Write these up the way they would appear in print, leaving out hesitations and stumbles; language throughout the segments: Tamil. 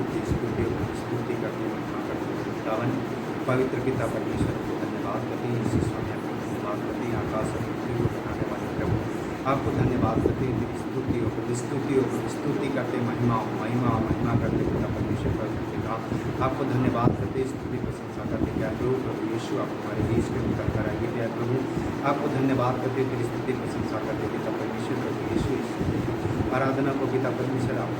स्तुति स्तुति स्तुति करते महिमा करते खुदावन पवित्र पिता परमेश्वर को धन्यवाद करते हैं। इसी समय आपको धन्यवाद करते हैं। आकाश और पृथ्वी को बनाने वाले प्रभु आपको धन्यवाद करते हैं। स्तुति करते महिमा महिमा करते पिता परमेश्वर पवित्र पिता आपको धन्यवाद करते स्तुति प्रशंसा करते क्या प्रभु यीशु आप हमारे बीच में उतर कर आइए क्या प्रभु आपको धन्यवाद करते तेरी स्तुति प्रशंसा करते पिता परमेश्वर प्रभु यीशु आराधना को पिता परमेश्वर आप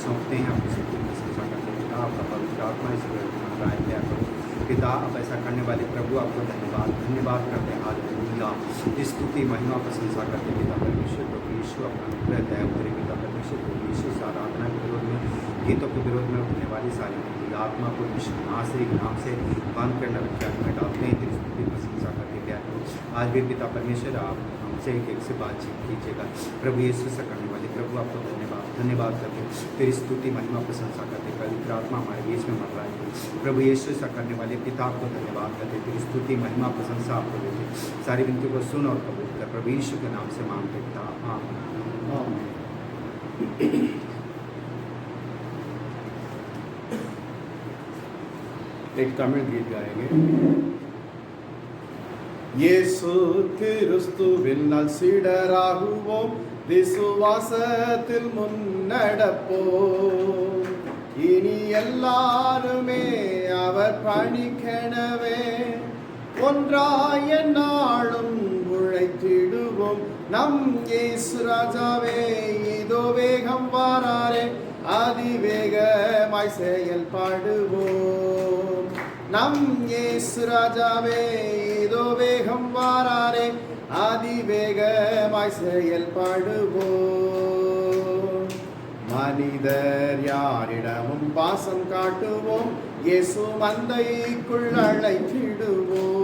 सौंपते हैं। आपकी स्तुति प्रशंसा करते पिता आपका पवित्र आत्मा इस मंत्रालय क्या प्रभु पिता आप ऐसा करने वाले प्रभु आपको धन्यवाद करते हैं। हालेलुया स्तुति महिमा प्रशंसा करते पिता परमेश्वर प्रभु यीशु अपना अनुग्रह दया उतरे पिता परमेश्वर प्रभु यीशु से आराधना के विरोध में गीतों के विरोध में उठने वाली सारी आत्मा को यीशु नासरी नाम से बंद करना में डालते हैं। तेरी स्तुति प्रशंसा करते क्या आज भी पिता परमेश्वर आप हमसे एक से बातचीत कीजिएगा प्रभु यीशु से करने वाले प्रभु आपको धन्यवाद करते तेरी स्तुति महिमा प्रशंसा करते पवित्र आत्मा हमारे बीच में मर रहा है प्रभु यीशु से करने वाले पिता आपको धन्यवाद करते तेरी स्तुति महिमा प्रशंसा आपको देते सारी विनती को सुन और कबूल कर प्रभु यीशु के नाम से मांगते पिता आमीन। एक तमिल गीत गाएंगे। இயேசு கிறிஸ்துவில் நல்சிடராகுவோம் விசுவாசத்தில் முன்னடப்போம் இனி எல்லாருமே அவர் பணிக்கெனவே ஒன்றாய நாளும் உழைத்திடுவோம் நம் இயேசு ராஜாவே இதோ வேகம் வாராரே அதிவேகமாய் செயல்படுவோம் நம் இயேசு ராஜாவே இதோ வேகம் வாராரே அதிவேகமாய் செயல்படுவோம் மனிதர் யாரிடமும் பாசம் காட்டுவோம் இயேசு மந்தைக்குள் அழைத்திடுவோம்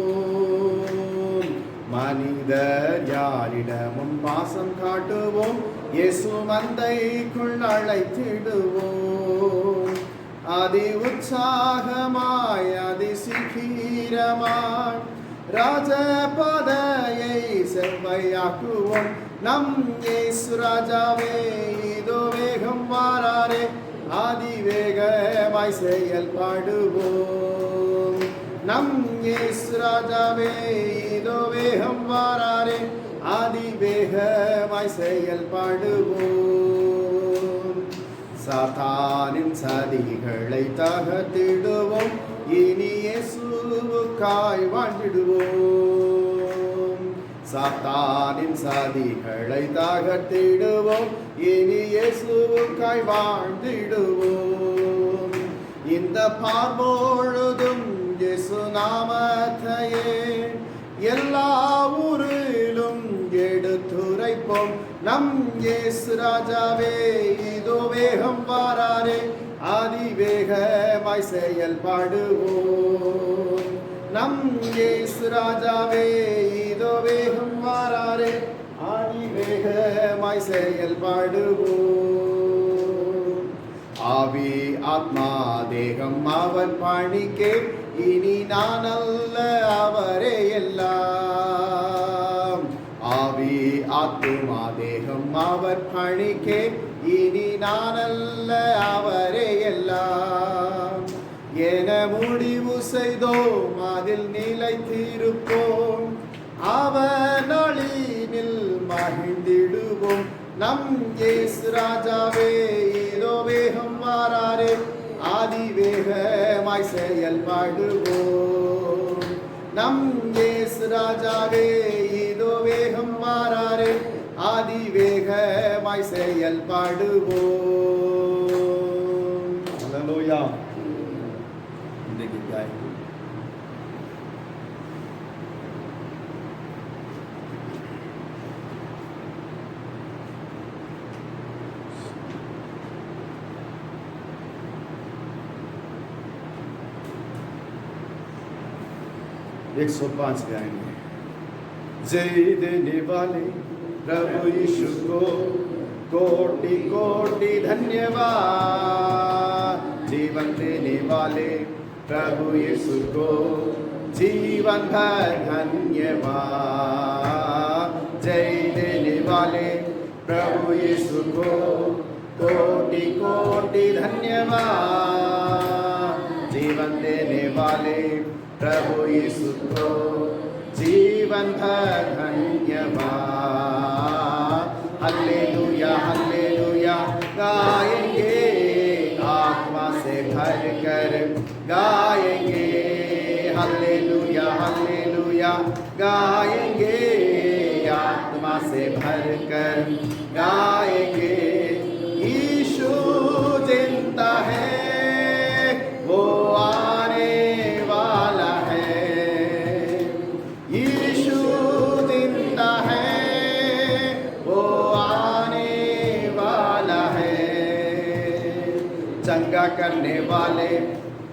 மனிதர் யாரிடமும் பாசம் காட்டுவோம் இயேசு மந்தைக்குள் அழைத்திடுவோம் அதி உற்சாகமாய் அதி சீக்கிரமாய் ராஜபதையை செவ்வையாக்குவோம் நம் இயேசு ராஜாவே இதோ வேகம் வாராரே அதிவேகமாய் செயல்படுவோம் நம் இயேசு ராஜாவே இதோ வேகம் வாராரே அதிவேகமாய் செயல்படுவோம் சாத்தானின் சதிகளை தகர்த்திடுவோம் இனி இயேசுவுக்காய் வாழ்ந்திடுவோம் சாத்தானின் சதிகளை தகர்த்திடுவோம் இனி இயேசுவுக்காய் வாழ்ந்திடுவோம் இந்த பார்பொழுதும் இயேசு நாமத்தையே எல்லா ஊரிலும் எடுத்துரைப்போம் நம் இயேசு ராஜாவே இதோ வேகம் வாராரே அதிவேகமாய் செயல்படுவோம் நம் இயேசு ராஜாவே இதோ வேகம் வாராரே அதிவேகமாய் செயல்படுவோம் ஆவி ஆத்மா தேகம் அவர் பணிக்கே இனி நான் அல்ல அவரே எல்லாம் ஆவி ஆத்துமா தேகம் அவர் பணிக்கே இனி நான் அல்ல அவரே எல்லாம் என முடிவு செய்தோம் அதில் நிலைத்திருப்போம் அவர் நளினில் மகிழ்ந்திடுவோம் நம் இயேசு ராஜாவே இதோ வேகம் வாராரே அதிவேகமாய் செயல்படுவோம் நம் இயேசு ராஜாவே இதோ வேகம் வாராரே அதிவேகமாய் செயல்படுவோம்। ஹல்லேலூயா। இந்த கீத் गाएंगे। एक 105 गाएंगे। जय देने वाले प्रभु यीशु को कोटि कोटि धन्यवाद। जीवन देने वाले प्रभु यीशु को जीवन भर धन्यवाद। जय देने वाले प्रभु यीशु को कोटि कोटि धन्यवाद। जीवन देने वाले प्रभु यीशु को जीवन भर धन्यवाद। हल्लेलुया हल्लेलुया गाएंगे, आत्मा से भर कर गाएंगे। हल्लेलुया हल्लेलुया गाएंगे, आत्मा से भर कर गाएंगे। यीशु जिंदा है, वो आने वाला है। यीशु जिंदा है, वो आने वाला है। चंगा करने वाले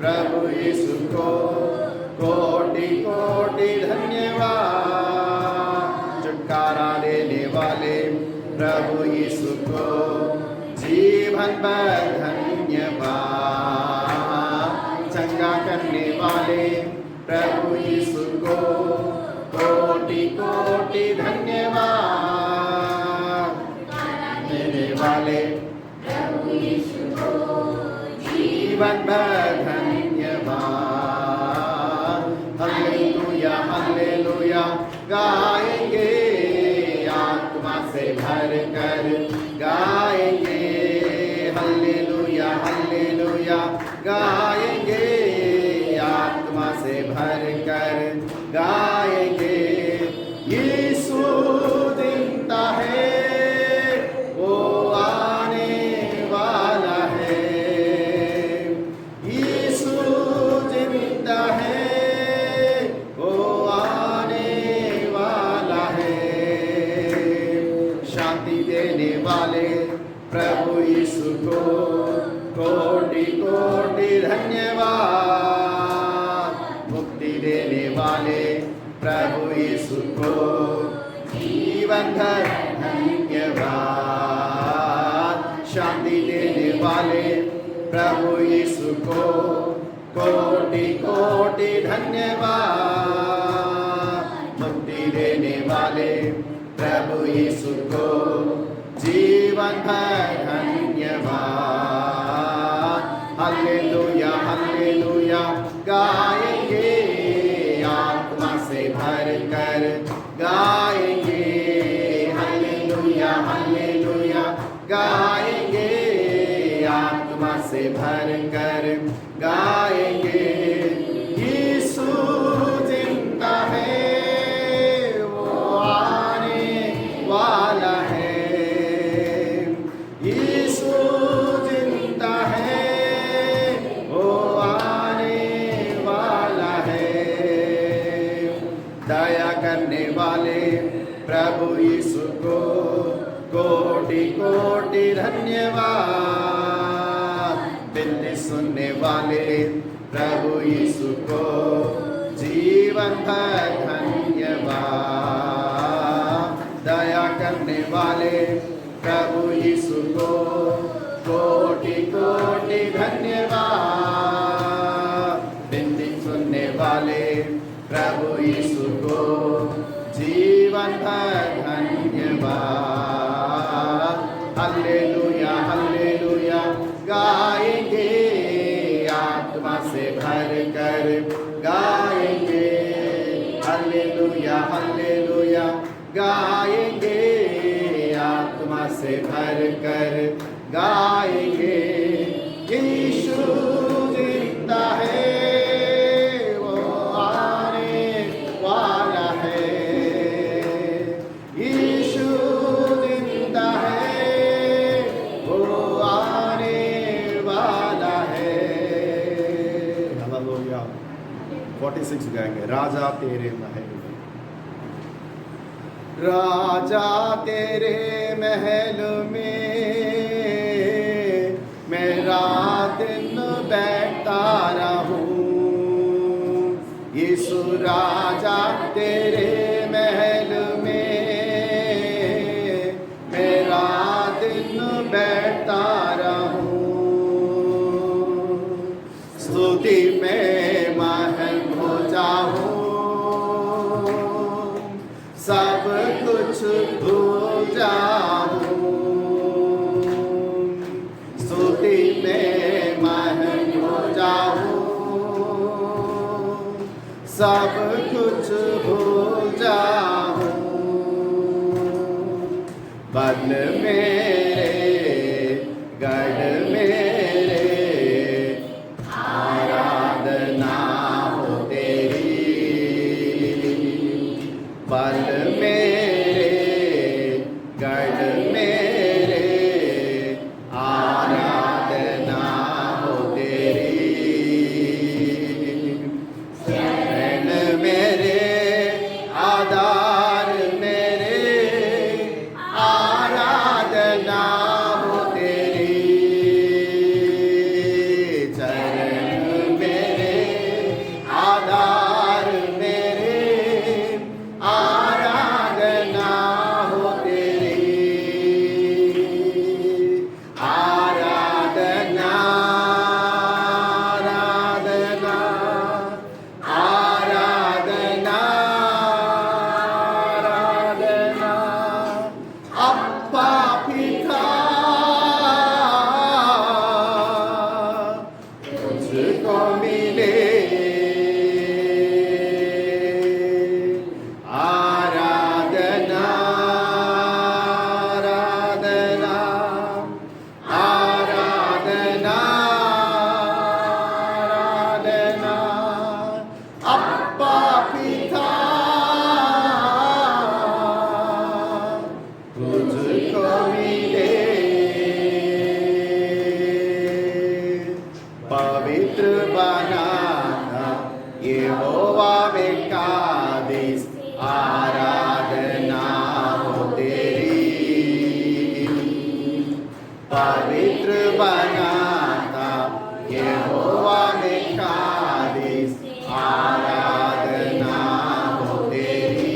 प्रभु यीशु को कोटि कोटि धन्यवाद। छुटकारा देने वाले प्रभु यीशु को जीवन भर धन्यवाद। चंगा करने वाले प्रभु यीशु को कोटि कोटि धन्यवाद। देने वाले प्रभु यीशु को जीवन भर धन्यवाद। हल्लेलुया हल्लेलुया गाएंगे, आत्मा से भर कर गाएंगे। हल्लेलुया हल्लेलुया गाएंगे, आत्मा से भर कर गाएंगे। यीशु जिंदा है, वो आने वाला है। यीशु जिंदा है, वो आने वाला है। शांति देने वाले प्रभु यीशु को कोटि कोटि धन्यवाद। मुक्ति देने वाले प्रभु यीशु को जीवन भर धन्यवाद। शांति देने वाले प्रभु यीशु को कोटि कोटि धन्यवाद। मुक्ति देने वाले प्रभु यीशु को जीवन भर धन्यवाद। हल्लेलुया हल्लेलुया गाएंगे, आत्मा से भर कर गाएंगे। हल्लेलुया हल्लेलुया गाएंगे, आत्मा से भर कर गाएंगे। यीशु जिंदा है, वो आने वाला है। यीशु जिंदा है, वो आने वाला है। दया करने वाले प्रभु यीशु को कोटि कोटि धन्यवाद। विनती सुनने वाले प्रभु यीशु को जीवन भर धन्यवाद। दया करने वाले प्रभु यीशु को कोटि कोटि धन्यवाद। विनती सुनने वाले प्रभु यीशु को जीवन भर धन्यवाद। हल्लेलुया हल्लेलुया गाएंगे, आत्मा से भर कर गाएंगे। हल्लेलुया हल्लेलुया गाएंगे, आत्मा से भर कर गाएंगे। यीशु जिंदा है, वो आने वाला है। यीशु जिंदा है, वो आने वाला है। हालेलुया। 46 गाएंगे। राजा तेरे महल में, राजा तेरे महल में मैं रात दिन बैठता रहूं। यीशु राजा तेरे महल में मैं रात दिन बैठता रहूं। स्तुति में महल हो जाऊं, सब कुछ भूल जाऊं। स्तुति में महल हो जाऊं, सब कुछ भूल जाऊं, बन मेरे गढ़ मेरे आराधना हो तेरी, बन मेरे गढ़ मेरे आराधना हो तेरी, शरण मेरे आधार मेरे आराधना हो तेरी, चरण मेरे आधार मेरे आराधना हो तेरी, आराधना आराधना आराधना आराधना अप्पा पिता तुझको मिले, आराधना आराधना आराधना आराधना अप्पा पिता तुझको मिले, पवित्र बनाना यहोवा में कादिस आराधना हो तेरी, पवित्र बनाना यहोवा में कादिस आराधना हो तेरी,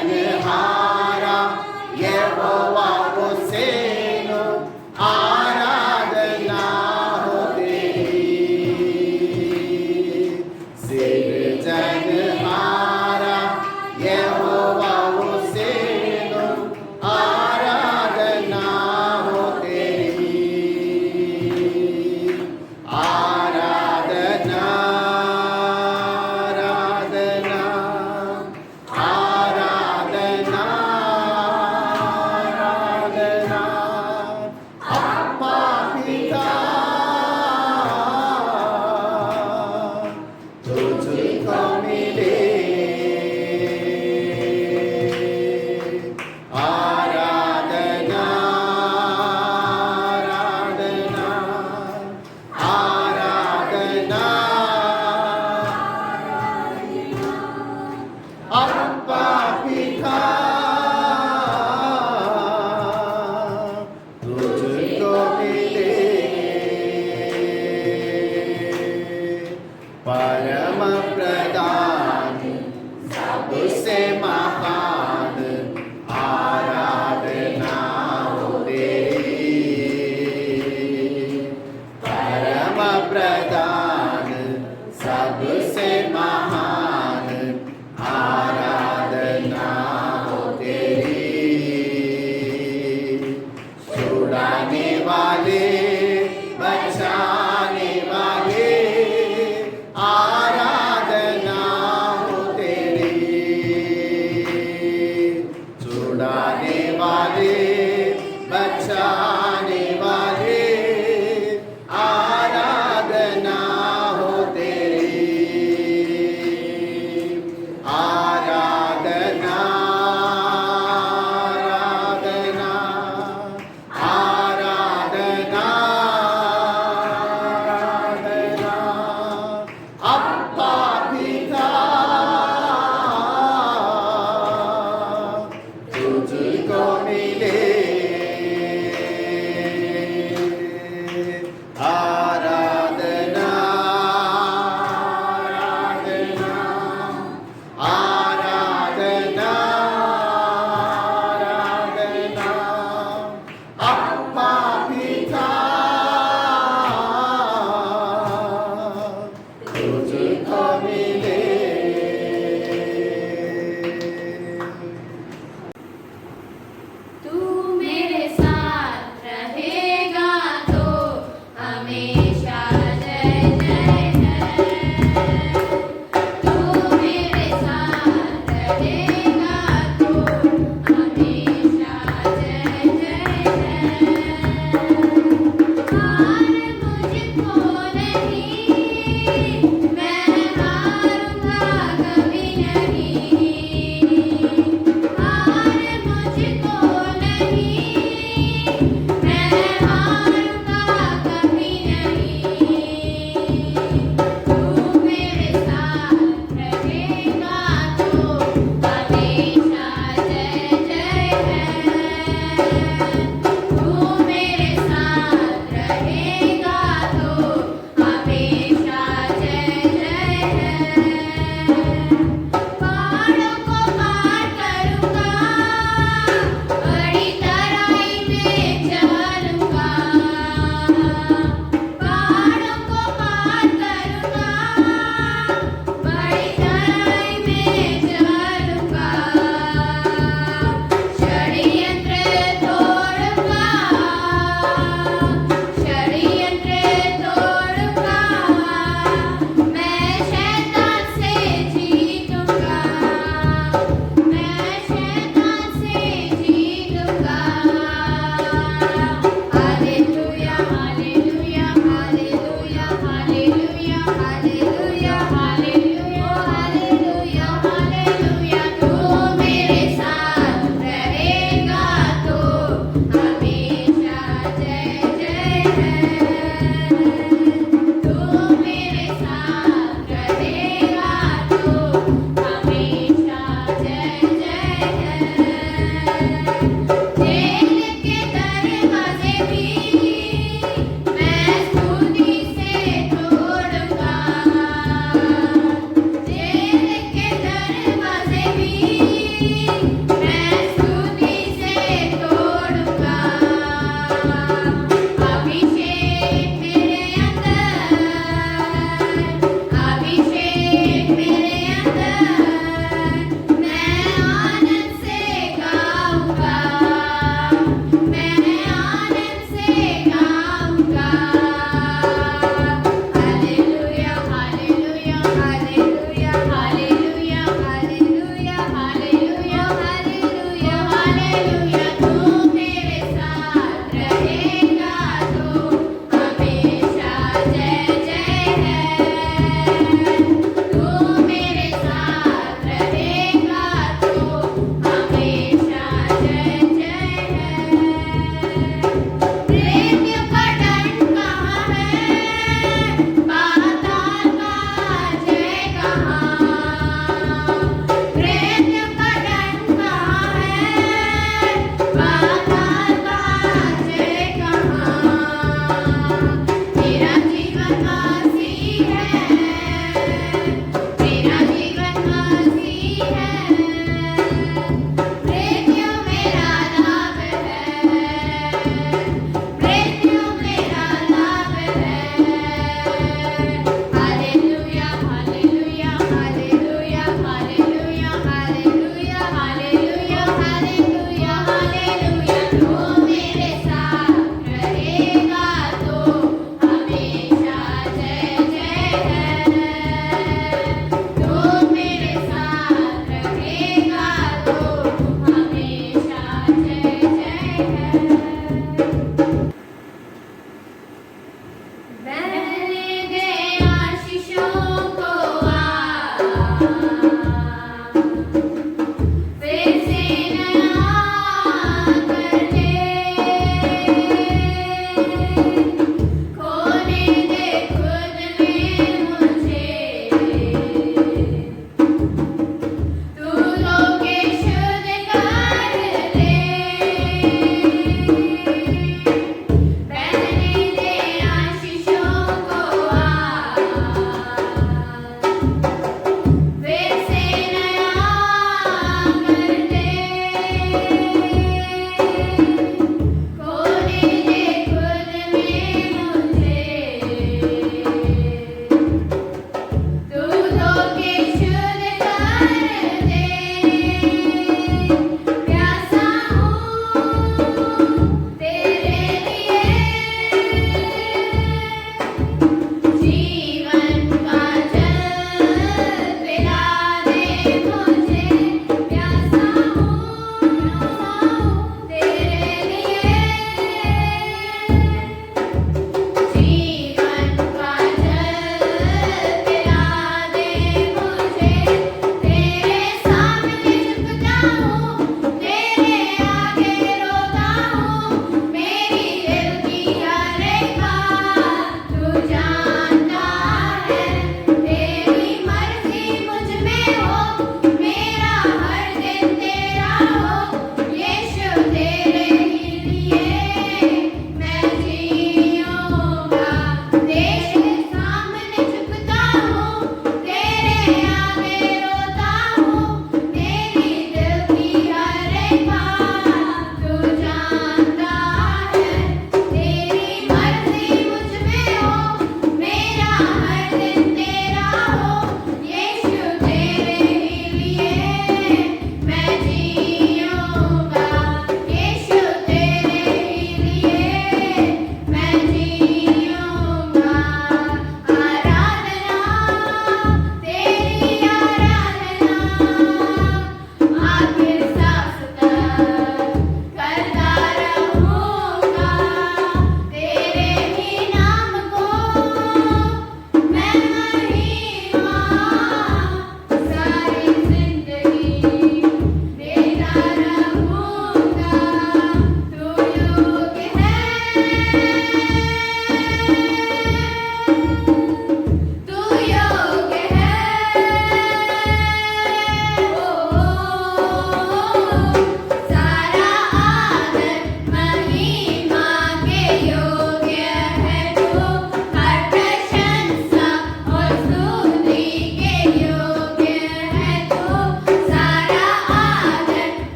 सृजनहारा यहोवा को सेनो आराधना हो तेरी, सृजनहारा यहोवा को सेनो आराधना हो तेरी, आराधना आराधना आराधना आराधना अप्पा पिता तुझको मिले, आराधना आराधना आराधना अप्पा पिता तुझको मिले, परम प्रधान सबसे महान आराधना हो तेरी, परम प्रधान सबसे महान आराधना हो तेरी, छुड़ाने वाले बचाने वाले आराधना हो तेरी, छुड़ाने वाले बचाने वाले आराधना हो तेरी, आराधना आराधना आराधना आराधना अप्पा पिता तुझको मिले, आराधना आराधना आराधना आराधना अप्पा पिता तुझको मिले, तू मेरे साथ रहेगा तो हमेशा जय जय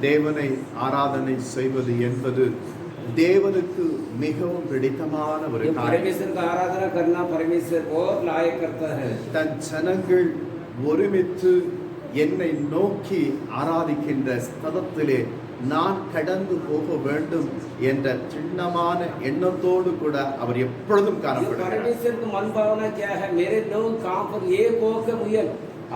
தேவனை ஆராதனை செய்வது என்பது தேவனுக்கு மிகவும் பிடித்தமான ஒரு ये காரியம். परमेश्वर का आराधना करना परमेश्वर बहुत लायक करता है. தன் ஜனங்கள் ஒருமித்து என்னை நோக்கி ஆராதிக்கின்ற ஸ்தலத்திலே நான் கடந்து போக வேண்டும் என்ற சின்னமான எண்ணத்தோடு கூட அவர் எப்பொழுதும் ये காணப்படுகிறார். परमेश्वर की मन भावना क्या है? मेरे लोग कहाँ पर एक होकर मुझे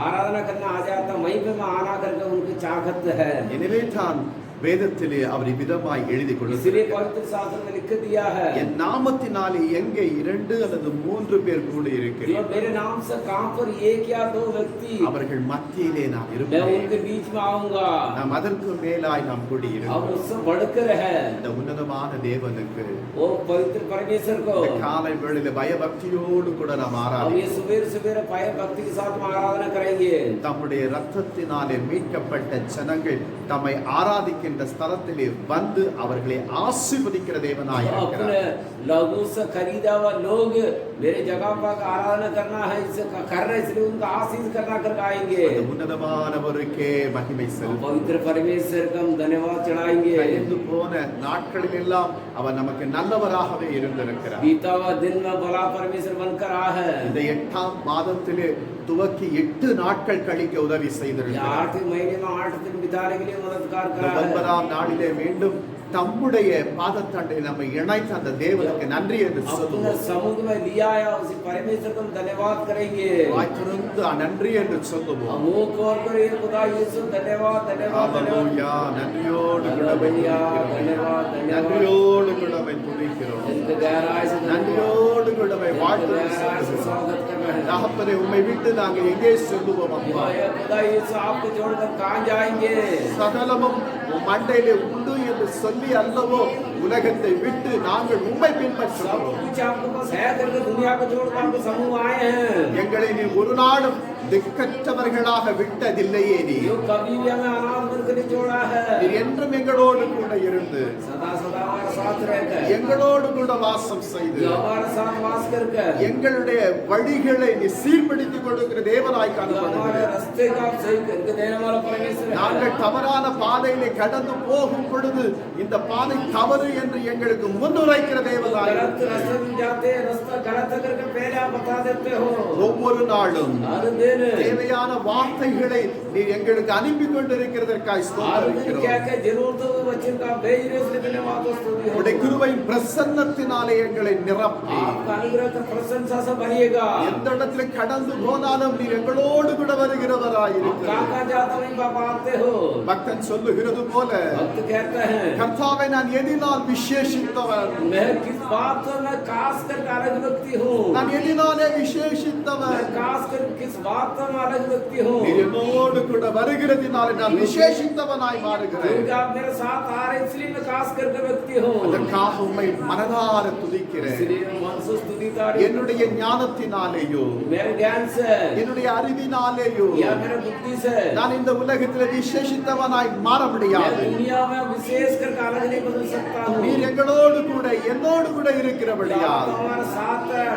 आराधना करना आ जाता, वहीं पे मैं आना करके उनकी चाहत है. எனவே தான் வேதத்திலே அவர் இவ்விதமாய் எழுதி इसलिए கொடுத்திருக்கிறார். पवित्र शास्त्र में लिख दिया है, என் நாமத்தினாலே எங்கே 2 அல்லது 3 பேர் கூடி जो இருக்கிறார் मेरे नाम से कहाँ पर एक या दो व्यक्ति, அவர்கள் மத்தியிலே நான் मैं இருப்பேன். उनके बीच में आऊंगा. நாம் அதற்கு மேலாய் நாம் கூடி अब இருக்கிறோம். उससे बढ़कर है இந்த உன்னதமான தேவனுக்கு वो पवित्र परमेश्वर को இந்த காலை வேளையிலே பயபக்தியோடு கூட நாம் हम ये ஆராதிக்கிறோம். सुबेर सुबेर पाए भक्ति के साथ हम आराधना करेंगे. தம்முடைய இரத்தத்தினாலே மீட்கப்பட்ட ஜனங்கள் தம்மை ஆராதிக்கின்ற ஸ்தலத்திலே வந்து அவர்களை ஆசீர்வதிக்கிற தேவனாய் இருக்கிறார். अपने लहू से खरीदा हुआ लोग मेरे जगह पर आराधना करना है, इसे कर रहे, इसलिए उनका आशीष करना करके आएंगे. அந்த உன்னதமானவருக்கே மகிமை हम செலுத்தும். पवित्र परमेश्वर का हम धन्यवाद चढ़ाएंगे. கடந்து போன நாட்களில் எல்லாம் அவர் நமக்கு நல்லவராகவே இருந்திருக்கிறார். बीता हुआ दिन में भला परमेश्वर बनकर आ है. இந்த 8ஆம் மாதத்திலே துவக்கி 8 நாட்கள் கழிக்க உதவி ये செய்திருக்கிறார். 8 महीने में 8 दिन बिताने के लिए मददगार இந்த करा है. 9ஆம் நாளிலே மீண்டும் தம்முடைய பாதத்தண்டை நம்மை இணைத்த அந்த தேவனுக்கு நன்றி என்று अपने சொல்லுவோம். समुद्र में लिया आया उसी परमेश्वर को हम धन्यवाद करेंगे. வாய் திறந்து நன்றி என்று சொல்லுவோம். हम मुंह खोल कर ये खुदा यीशु धन्यवाद धन्यवाद धन्यवाद ஹalleluya. நன்றியோடு கூட உம்மை துதிக்கிறோம். धन्यवाद धन्यवाद. நன்றியோடு கூட உம்மை துதிக்கிறோம். इनके गहराई से நன்றியோடு கூட உம்மை इनके வாழ்த்து गहराई से சொல்லுகிறோம். स्वागत कर रहे हैं. தகப்பனே உம்மை விட்டு நாங்கள் எங்கே செல்லுவோம் அப்பா? ये खुदा यीशु आपको छोड़कर कहाँ जाएंगे? சகலமும் உம் மண்டையிலே உண்டு என்று சொல்லி அல்லவோ உலகத்தை விட்டு நாங்கள் உம்மை सब பின்பற்றுகிறோம். कुछ आपके पास है करके दुनिया को छोड़कर आपके समूह आए हैं. எங்களை நீ ஒரு நாளும் திக்கற்றவர்களாக விட்டதில்லையே நீ. जो कभी भी हमें अनाथ बनकर नहीं छोड़ा है. நீர் என்றும் எங்களோடு கூட இருந்து सदा सदा हमारे साथ रहकर, எங்களோடு கூட வாசம் செய்து जो हमारे साथ वास करके, எங்களுடைய வழிகளை நீ சீர்படுத்திக் கொடுக்கிற தேவனாய் जो हमारे காணப்படுகிறார். रास्ते का आप सही करके देने वाला परमेश्वर है. நாங்கள் தவறான பாதையிலே கடந்து போகும் பொழுது இந்த பாதை தவறு என்று எங்களுக்கு முன்னுரைக்கிற தேவனாய் गलत இருக்கிறார். रास्ते में जाते हैं, रास्ता गलत है करके पहले आप बता देते हो. ஒவ்வொரு நாளும் हर दिन தேவையான வார்த்தைகளை நீர் எங்களுக்கு அனுப்பி கொண்டிருக்கிறதற்காய் हर दिन ஸ்தோத்திரிக்கிறோம். क्या क्या जरूरत हो वचन का भेज रहे इसलिए धन्यवाद हो स्तुति हो. உம்முடைய கிருபையின் பிரசன்னத்தினாலே எங்களை நிரப்பி आपका अनुग्रह का प्रशंसा से बनिएगा. எந்த இடத்துல கடந்து போனாலும் நீர் எங்களோடு கூட வருகிறவராய் आप இருக்கிறார். कहाँ कहाँ जाते हो बाप आते हो. பக்தன் சொல்லுகிறது போல भक्त कहते हैं கர்த்தாவை நான் எதினால் விசேஷித்தவன், मैं किस बात से मैं खास कर अलग व्यक्ति हूँ. நான் எதினாலே விசேஷித்தவன். मैं खास कर किस बात से मैं अलग व्यक्ति हूँ. நீர் என்னோடு கூட வருகிறதினாலே நான் விசேஷித்தவனாய் மாறுகிறேன். क्योंकि आप मेरे साथ आ रहे इसलिए मैं खास करके व्यक्ति हूँ. அதற்காக உம்மை மனதார துதிக்கிறேன். इसलिए मन से स्तुति तारीफ, என்னுடைய ஞானத்தினாலேயோ मेरे ज्ञान से என்னுடைய அறிவினாலேயோ या मेरे बुद्धि से நான் இந்த உலகத்தில் விசேஷித்தவனாய் மாற मैं முடியாது. दुनिया में विशेष करके अलग नहीं बदल सकता हूँ. நீர் எங்களோடு கூட என்னோடு கூட आप இருக்கிறபடியால் हमारे साथ है,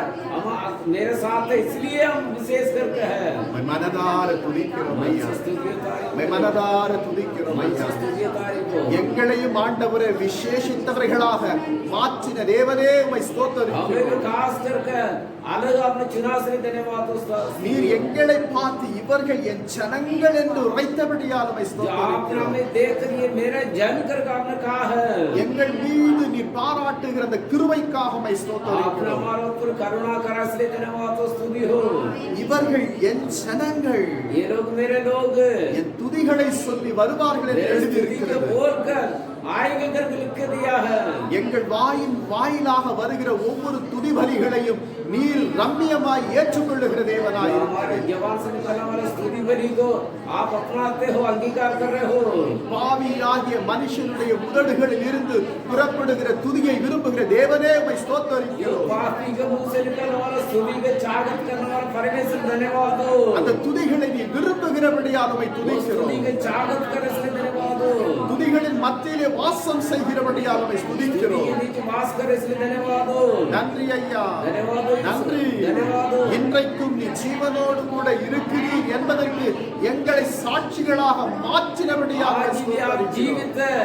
मेरे साथ है इसलिए हम विशेष करके है. உம்மை மனதார துதிக்கிறோம் मन ஐயா. से स्तुति तारीफ, உம்மை மனதார துதிக்கிறோம் मन ஐயா. से स्तुति तारीफ हो. எங்களையும் ஆண்டவரே விசேஷித்தவர்களாக மாற்றின தேவனே உம்மை हमें ஸ்தோத்திரிக்கிறோம். भी खास करके अलग आपने चुनाव से धन्यवाद हो. நீர் எங்களை பார்த்து இவர்கள் என் ஜனங்கள் என்று உரைத்தபடியால் உம்மை जो आपने ஸ்தோத்திரிக்கிறோம். हमें देख लिए मेरे जन करके आपने कहा है. எங்கள் மீது நீர் பாராட்டுகிற அந்த கிருபைக்காக உம்மை आपने ஸ்தோத்திரிக்கிறோம். हमारे ऊपर करुणा करा इसलिए धन्यवाद हो. स्तुति हो. இவர்கள் என் ஜனங்கள் ये लोग मेरे लोग என் துதிகளை சொல்லி வருவார்கள் என்று मेरे स्तुति को எழுதியிருக்கிறது. बोलकर आएंगे करके लिख के दिया है. எங்கள் வாயின் வாயிலாக வருகிற ஒவ்வொரு துதி பலிகளையும் நீர் ரம்மியமாய் ஏற்றுக்கொள்ளுகிற தேவனாய் जो हमारे இருக்கிறீர். जवान से निकलने वाले स्तुति बलि को आप अपनाते हो, अंगीकार कर रहे हो. பாவியாகிய மனுஷனுடைய உதடுகளில் இருந்து புறப்படுகிற துதியை விரும்புகிற தேவனே உம்மை जो ஸ்தோத்திரிக்கிறோம். पापी के मुंह से निकलने वाला स्तुति के चागत करने वाला परमेश्वर धन्यवाद हो. அந்த துதிகளை நீ விரும்புகிறபடியால் உம்மை वो துதிக்கிறோம். स्तुति के चागत करे इसलिए धन्यवाद हो. துதிகளின் மத்தியிலே வாசம் செய்கிறபடியால் உம்மை स्तुति துதிக்கிறோம். के बीच वास करे इसलिए धन्यवाद हो। நன்றி ஐயா, धन्यवाद हो यीशु। நன்றி. धन्यवाद हो। இன்றைக்கும் நீ ஜீவனோடு கூட இருக்கிறீர் என்பதற்கு எங்களை சாட்சிகளாக மாற்றினபடியாக आज भी आप जीवित है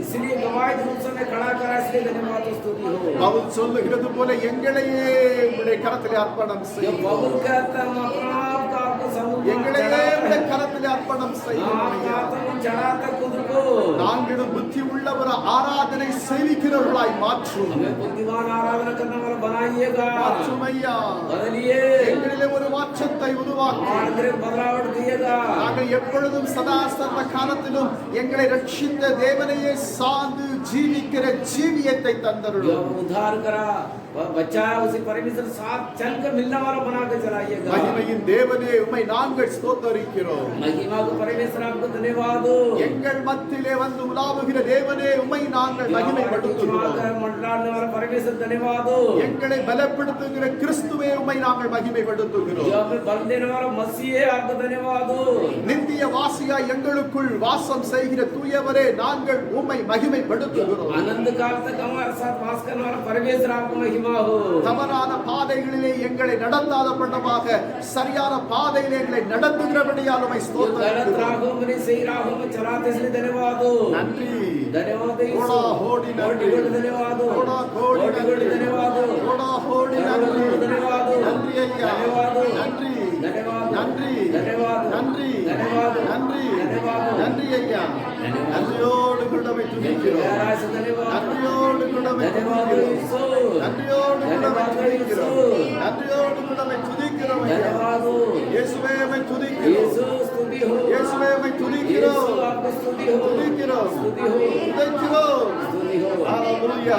इसलिए गवाही रूप से हमें खड़ा करा इसलिए धन्यवाद हो, स्तुति हो। பவுல் சொல்லுகிறது போல எங்களையே உம்முடைய கரத்திலே அர்ப்பணம் जब செய்கிறோம். बबुल कहता है हम अपना आप का आपको समूह எங்களையே உம்முடைய கரத்திலே அர்ப்பணம் செய்கிறோம் ஐயா. चढ़ाता खुद को நாங்களும் புத்தி உள்ள ஒரு ஆராதனை செய்கிறவர்களாய் மாற்றும். हमें बुद्धिमान आराधना करने वाला बनाइएगा, மாற்றும் ஐயா. बदलिए எங்களிலே ஒரு மாற்றத்தை உருவாக்கும். और अंदर बदलाव दिएगा। நாங்கள் எப்பொழுதும் சதா சர்வ காலத்திலும் எங்களை ரட்சித்த தேவனையே சார்ந்து ஜீவிக்கிற ஜீவியத்தை जो தந்தருளும். उद्धार करा वह बच्चा उसी परमेश्वर साथ चल कर मिलने वाला बना के चलाइएगा। மகிமையின் தேவனே உம்மை நாங்கள் ஸ்தோத்தரிக்கிறோம். महिमा को परमेश्वर आपको धन्यवाद हो। எங்கள் மத்தியிலே வந்து உலாவுகிற தேவனே உம்மை நாங்கள் மகிமைப்படுத்துகிறோம். मंडलाने वाला परमेश्वर धन्यवाद हो। எங்களை பலப்படுத்துகிற கிறிஸ்துவே உம்மை நாங்கள் மகிமைப்படுத்துகிறோம். जो हमें बल देने वाला मसीह है आपको धन्यवाद हो। நித்திய வாசியாய் எங்களுக்குள் வாசம் செய்கிற தூயவரே நாங்கள் உம்மை மகிமைப்படுத்துகிறோம். आनंद काल तक हमारे साथ वास करने वाला परमेश्वर आपको महिमा हो। தவறான பாதைகளிலே எங்களை நடத்தாத பண்டமாக சரியான பாதையிலே எங்களை நடத்துகிறபடியால் உம்மை जो गलत ஸ்தோத்திரிக்கிறோம். राहों में नहीं सही राहों में चलाते इसलिए धन्यवाद हो। நன்றி. धन्यवाद हो यीशु। கோடா கோடி நன்றி. कोटि-कोटि धन्यवाद हो। கோடா கோடி कोटि-कोटि நன்றி. धन्यवाद हो। கோடா கோடி நன்றி. धन्यवाद हो। நன்றி ஐயா. धन्यवाद हो। நன்றி. धन्यवाद हो। நன்றி. धन्यवाद हो। நன்றி. धन्यवाद हो। நன்றி. धन्यवाद हो। நன்றி ஐயா. धन्यवाद। நன்றியோடு குடமை துதிக்கிறோம். गहराई से धन्यवाद। நன்றியோடு குடமை धन्यवाद हो துதிக்கிறோம். यीशु। நன்றியோடு குடமை धन्यवाद हो துதிக்கிறோம். यीशु। நன்றியோடு குடமை துதிக்கிறோம் ஐயா. धन्यवाद हो இயேசுவே உம்மை துதிக்கிறோம். यीशु। स्तुति हो இயேசுவே உம்மை यीशु। துதிக்கிறோம். आपको स्तुति हो। துதிக்கிறோம். स्तुति हो। துதிக்கிறோம். स्तुति हो। ஹalleluya.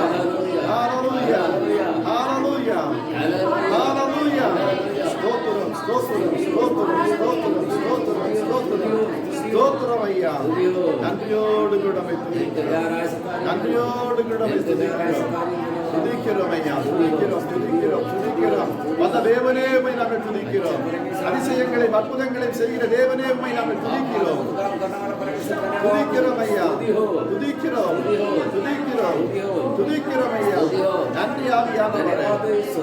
ஹalleluya. ஹalleluya. ஹalleluya. ஸ்தோத்திரம், ஸ்தோத்திரம், ஸ்தோத்திரம், ஸ்தோத்திரம், ஸ்தோத்திரம், ஸ்தோத்திரம். ஸ்தோத்திரம் ஐயா. நன்றியோடு குடமை துதிக்கிறோம். गहराई से कार्य நன்றியோடு குடமை துதிக்கிறோம். துதிக்கிறோம் ஐயா. துதிக்கிறோம், துதிக்கிறோம், துதிக்கிறோம். வல்ல தேவனே உம்மை நாங்கள் துதிக்கிறோம். அதிசயங்களையும் அற்புதங்களையும் செய்கிற தேவனே உம்மை நாங்கள் துதிக்கிறோம். काम करने वाला परमेश्वर धन्यवाद। துதிக்கிறோம் ஐயா. स्तुति हो। துதிக்கிறோம், துதிக்கிறோம், துதிக்கிறோம் ஐயா. நன்றி ஆவியானவரே.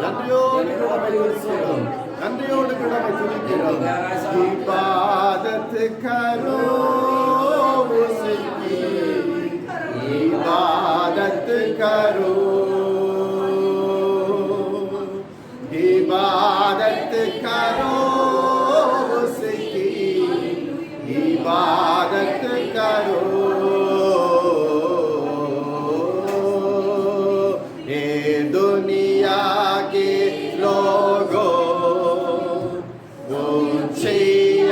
நன்றியோடு கிடமை துதிக்கிறோம். நன்றியோடு கிடமை துதிக்கிறோம். இபாதத் கரோ உஸ்கி, இபாதத் கரோ, इबादत करो उसकी, इबादत करो। ये दुनिया के लोगों ऊंची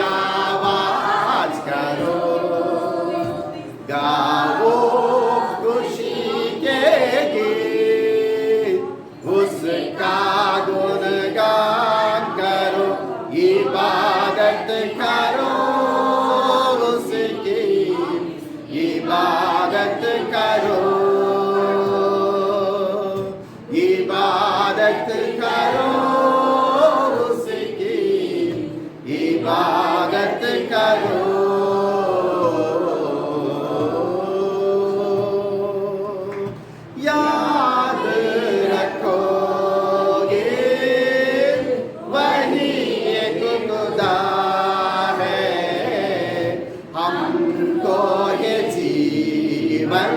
आवाज करो, गाओ खुशी के गीत, उसका गुणगान करो, इबादत करो उसकी, इबादत करो, इबादत करो उसकी, इबादत करो। याद रखोगे वही एक खुदा है, हमको ये जीवन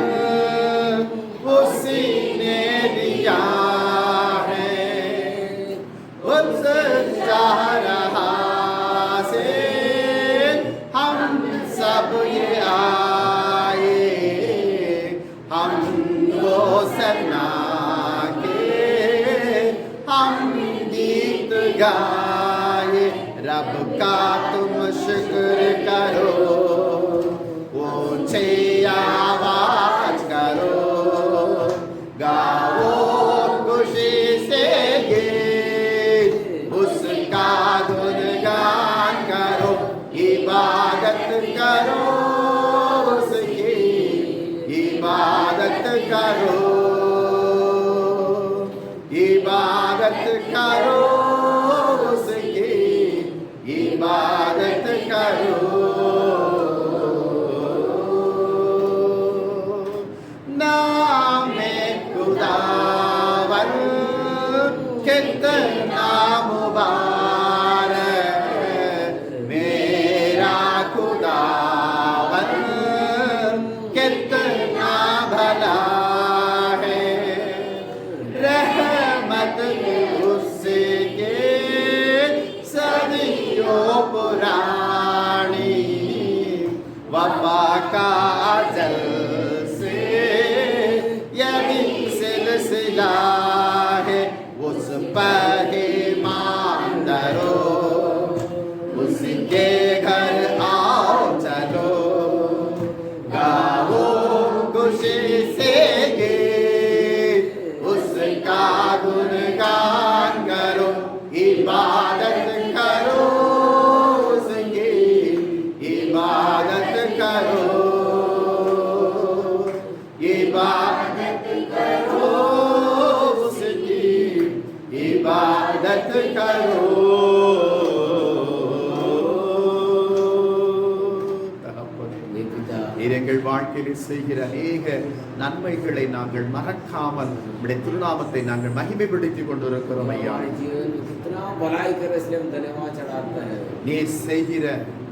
उसी ने दिया है। उस चाह रहा से हम सब ये आए, हम वो सना के हम गीत गाए, रब का तुम शुक्र करो, ऊंचे आवाज करो, गाओ खुशी से गीत, उसका गुणगान करो, इबादत करो उसकी, इबादत करो, इबादत करो उसकी, इबादत करो। नाम खुदा कितना मुबारक मेरा खुदावन, कितना भला है, रहमत उसके सदियों पुरानी, वफा का अजल से यही सिलसिला है, उस पर ईमान धरो, उसके घर आओ चलो, गाओ खुशी से गीत, उसका गुणगान करो, इबादत करो उसकी, इबादत करो, इबादत करो उसकी, इबादत करो। हे पिता, நீர் எங்கள் வாழ்க்கையில் செய்கிற அநேக நன்மைகளை நாங்கள் மறக்காமல் உம்முடைய திருநாமத்தை நாங்கள் மகிமைப்படுத்திக் கொண்டிருக்கிறோம் ஐயா. हमारे जीवन में कितना भलाई कर इसलिए हम धन्यवाद चढ़ाते हैं। நீர் செய்கிற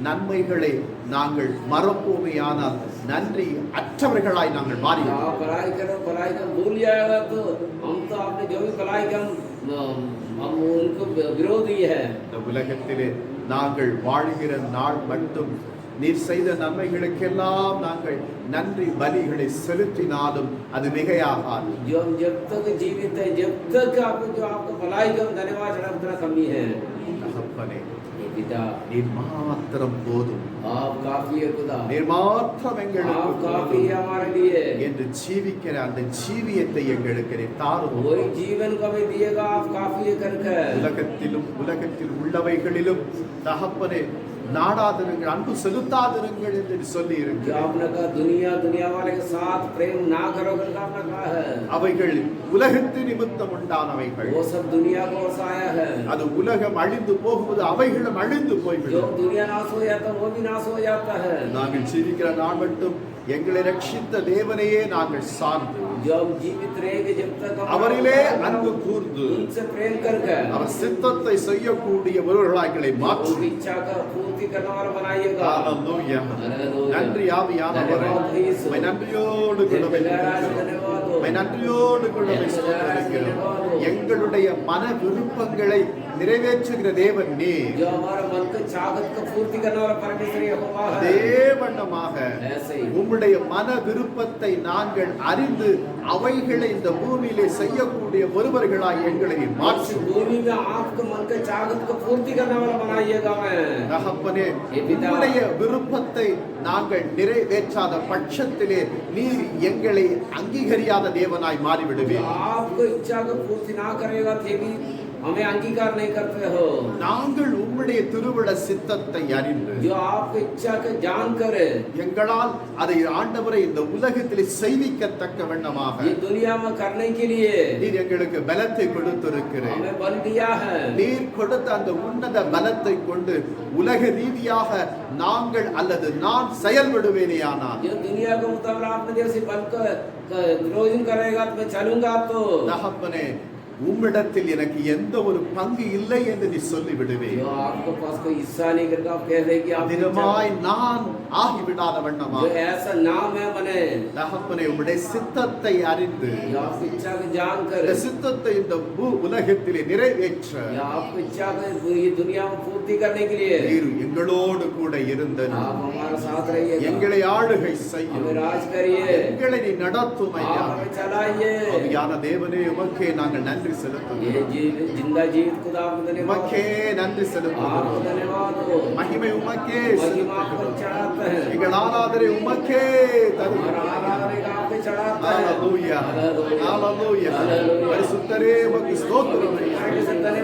நன்மைகளை நாங்கள் மறப்போமையானால் நன்றி அற்றவர்களாய் நாங்கள் மாறினோம். आप भलाई कर भूल जाएगा तो हम तो आपने जो भी भलाई कर हम उनको विरोधी है। இந்த உலகத்திலே நாங்கள் வாழ்கிற நாள் மட்டும் நீர் செய்த நன்மைகளுக்கெல்லாம் நாங்கள் நன்றி பலிகளை செலுத்தினாலும் அது மிகையாகாது. जो हम जब तक जीवित है, जब तक आपको जो आपको भलाई कर धन्यवाद चढ़ा उतना कमी है। தகப்பனே, हे पिता, நீர் மாத்திரம் போதும், आप काफी है खुदा, நீர் மாத்திரம் आप எங்களுக்கு काफी है हमारे लिए। என்று ஜீவிக்கிற அந்த ஜீவியத்தை எங்களுக்கு நீர் தாரும். वही जीवन को हमें दिएगा, आप काफी है करके। உலகத்தில் உள்ளவைகளிலும் தகப்பனே நாடாதிருங்கள், அன்பு செலுத்தாதிருங்கள் என்று சொல்லி जो இருக்கிறார். आपने कहा दुनिया वाले के साथ प्रेम ना करो करके आपने कहा है, அவைகள் உலகத்து நிமித்தம் உண்டானவைகள். वो सब दुनिया को वसाया है। அது உலகம் அழிந்து போகும்போது அவைகளும் அழிந்து जो போய்விடும். दुनिया नाश हो जाता है वो भी नाश हो जाता है। நாங்கள் ஜீவிக்கிற நாள் மட்டும் எங்களை ரட்சித்த தேவனையே நாங்கள் சார்ந்து जो हम जीवित रहेंगे जब तक हम அவரிலே அன்பு கூர்ந்து उनसे प्रेम करके அவர் சித்தத்தை செய்யக்கூடிய ஒருவர்களாய் எங்களை மாற்றும். उनकी इच्छा का पूर्ति करने वाला बनाइएगा। ஹalleluya. Hallelujah. நன்றி ஆவியானவரே, உம்மை நன்றியோடு கூட உம்மை நன்றியோடு கூட ஸ்தோத்திரிக்கிறோம். எங்களுடைய மன விருப்பங்களை நிறைவேற்றுகிற தேவன் நீர். जो हमारा मन का चाहत का पूर्ति करने वाला परमेश्वर यहोवा है। தேவனமாக ऐसे ही உம்முடைய மன விருப்பத்தை நாங்கள் அறிந்து அவைகளை இந்த பூமியிலே செய்யக்கூடிய ஒருவர்களாய் எங்களை மாற்றி भूमि में आपके मन का चाहत का पूर्ति करने वाला बनाइएगा। मैं தகப்பனே, உம்முடைய விருப்பத்தை நாங்கள் நிறைவேற்றாத பட்சத்திலே நீர் எங்களை அங்கீகரியாத தேவனாய் மாறிவிடுவீர். आपको इच्छा का पूर्ति ना करेगा थे भी हमें अंगीकार नहीं करते हो। நாங்கள் உம்முடைய திருவிழ சித்தத்தை அறிந்து जो आपकी इच्छा के जान करे எங்களால் அதை ஆண்டவரை இந்த உலகத்திலே செய்விக்கத்தக்க வண்ணமாக ये दुनिया में करने के लिए நீர் எங்களுக்கு பலத்தை கொடுத்திருக்கிறீர். हमें बल दिया है। நீர் கொடுத்த அந்த உன்னத பலத்தை கொண்டு உலக ரீதியாக நாங்கள் அல்லது நான் செயல்படுவேனேயானால் जो दुनिया के मुताबिक आपने जैसे बल का विरोधन करेगा तो मैं चलूंगा। तो தகப்பனே, உம்மிடத்தில் எனக்கு எந்த ஒரு பங்கு இல்லை என்று நீ சொல்லி விடுவேன். जो आपके पास कोई हिस्सा नहीं करके आप कह रहे कि आप தினமாய் நான் ஆகிவிடாத வண்ணமாக जो ऐसा नाम है बने தகப்பனே, உம்முடைய சித்தத்தை அறிந்து जो आपकी इच्छा के जान இந்த करे சித்தத்தை இந்த உலகத்திலே நிறைவேற்ற या आपकी इच्छा के ये दुनिया में पूर्ति करने के लिए நீர் எங்களோடு கூட இருந்தன आप हमारे साथ रहिए, எங்களை ஆளுகை हमें செய்யும், राज करिए, எங்களை நீ நடத்தும் ஐயா. आप हमें चलाइए। ஆவியான தேவனே, உமக்கே நாங்கள் நன்றி ये செலுத்துகிறோம். जिंदा जीवित खुदा आपको धन्यवाद, உமக்கே நன்றி आपको செலுத்துகிறோம். धन्यवाद हो। மகிமை உமக்கே महिमा आपको செலுத்துகிறோம். चढ़ाते हैं, எங்கள் ஆராதனை உமக்கே हमारा தருகிறோம். आराधना का आपको चढ़ाते हैं। ஹalleluya, ஹalleluya. பரிசுத்தரே, உமக்கு ஸ்தோத்திரம் ஐயா.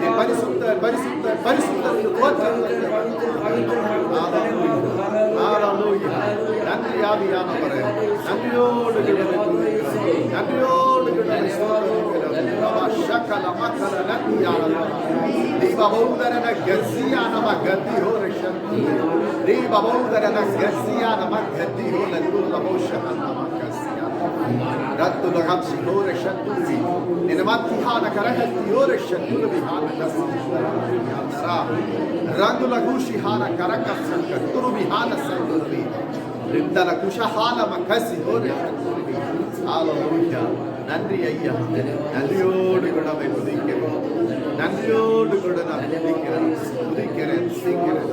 நீ பரிசுத்தர், பரிசுத்தர், பரிசுத்தர் என்று போற்றப்படுகிறீர். ஹalleluya. நன்றி ஆவியானவரே, நன்றியோடு கிடக்கிறோம், நன்றியோடு கிடக்கிறோம். ஷக்கல மக்கல நன்றியானவரே, தீபபௌதரன கசியானவ கதி ஹோரஷன், தீபபௌதரன கசியானவ கதி Hollande லமோஷனவ கசியா. Rattu Lahamsi Hore Shaturi, Nenamatihana Karakati Hore Shaturi Hana Randu Lagushi Hana Karakasanka, Turubi Hana Sanduri, Rindana Kushahana Makasi Hore Shaturi. Hallelujah. நன்றி ஐயா, நன்றியோடு கூட அவை துதிக்கிறேன், நன்றியோடு கூட நான் துதிக்கிறேன்,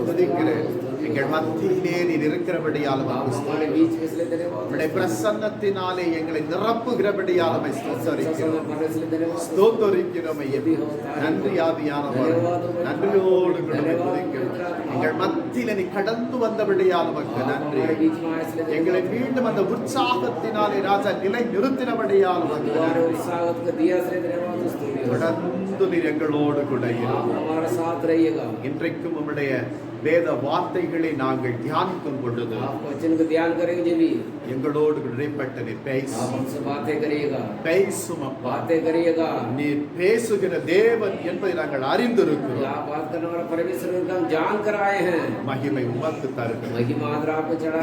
துதிக்கிறேன். எங்கள் மத்தியிலே நீர் இருக்கிறபடியால் உம்முடைய பிரசன்னத்தினாலே எங்களை நிரப்புகிறபடியால் ஸ்தோத்தரிக்கிறோம் ஐயா. நன்றி ஆவியானவர், நன்றியோடு கூட துதிக்கிறோம். எங்கள் மத்தியிலே நீ கடந்து வந்தபடியால் உமக்கு நன்றி. எங்களை மீண்டும் அந்த உற்சாகத்தினாலே ராஜா நிலை நிறுத்தினபடியால் தொடர்ந்து நீர் எங்களோடு கூட இன்றைக்கும் உம்முடைய வேத வார்த்தைகளை நாங்கள் தியானிக்கும் பொழுது எங்களோடு இடைப்பட்ட நீர் பேசும் நீர் பேசுகிற தேவன் என்பதை நாங்கள் அறிந்திருக்கிறோம். மகிமை உமக்கு தருகிறோம்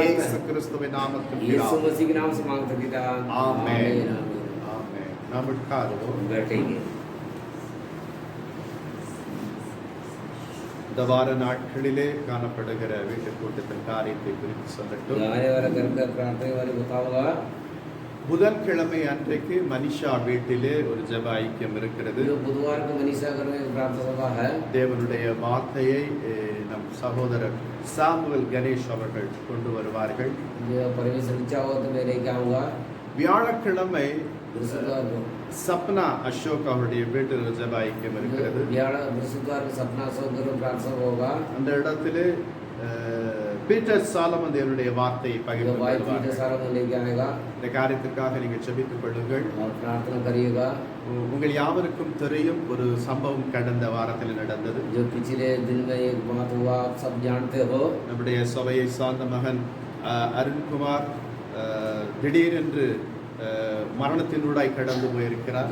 இயேசு கிறிஸ்துவின் நாமத்தில் ஆமென். ஆமென். நாம் உட்காருவோம். இந்த வார நாட்களிலே காணப்படுகிற வீட்டு கூட்டத்தின் காரியத்தை குறித்து சொல்லட்டும். புதன்கிழமை அன்றைக்கு மனிஷா வீட்டிலே ஒரு ஜெப ஐக்கியம் இருக்கிறது. தேவனுடைய வார்த்தையை நம் சகோதரர் சாமுவேல் கணேஷ் அவர்கள் கொண்டு வருவார்கள். வியாழக்கிழமை சப்னா அசோக் அவருடைய வீட்டில் ஜெப ஐக்கியம் இருக்கிறது. அந்த இடத்திலே பீட்டர் சாலமன் தேவனுடைய வார்த்தையை பகிர்ந்து இந்த காரியத்திற்காக நீங்கள் ஜெபித்துக் கொள்ளுங்கள். உங்கள் யாவருக்கும் தெரியும் ஒரு சம்பவம் கடந்த வாரத்தில் நடந்தது. நம்முடைய சபையை சார்ந்த மகன் அருண்குமார் திடீரென்று மரணத்தினூடாய் கடந்து போயிருக்கிறார்.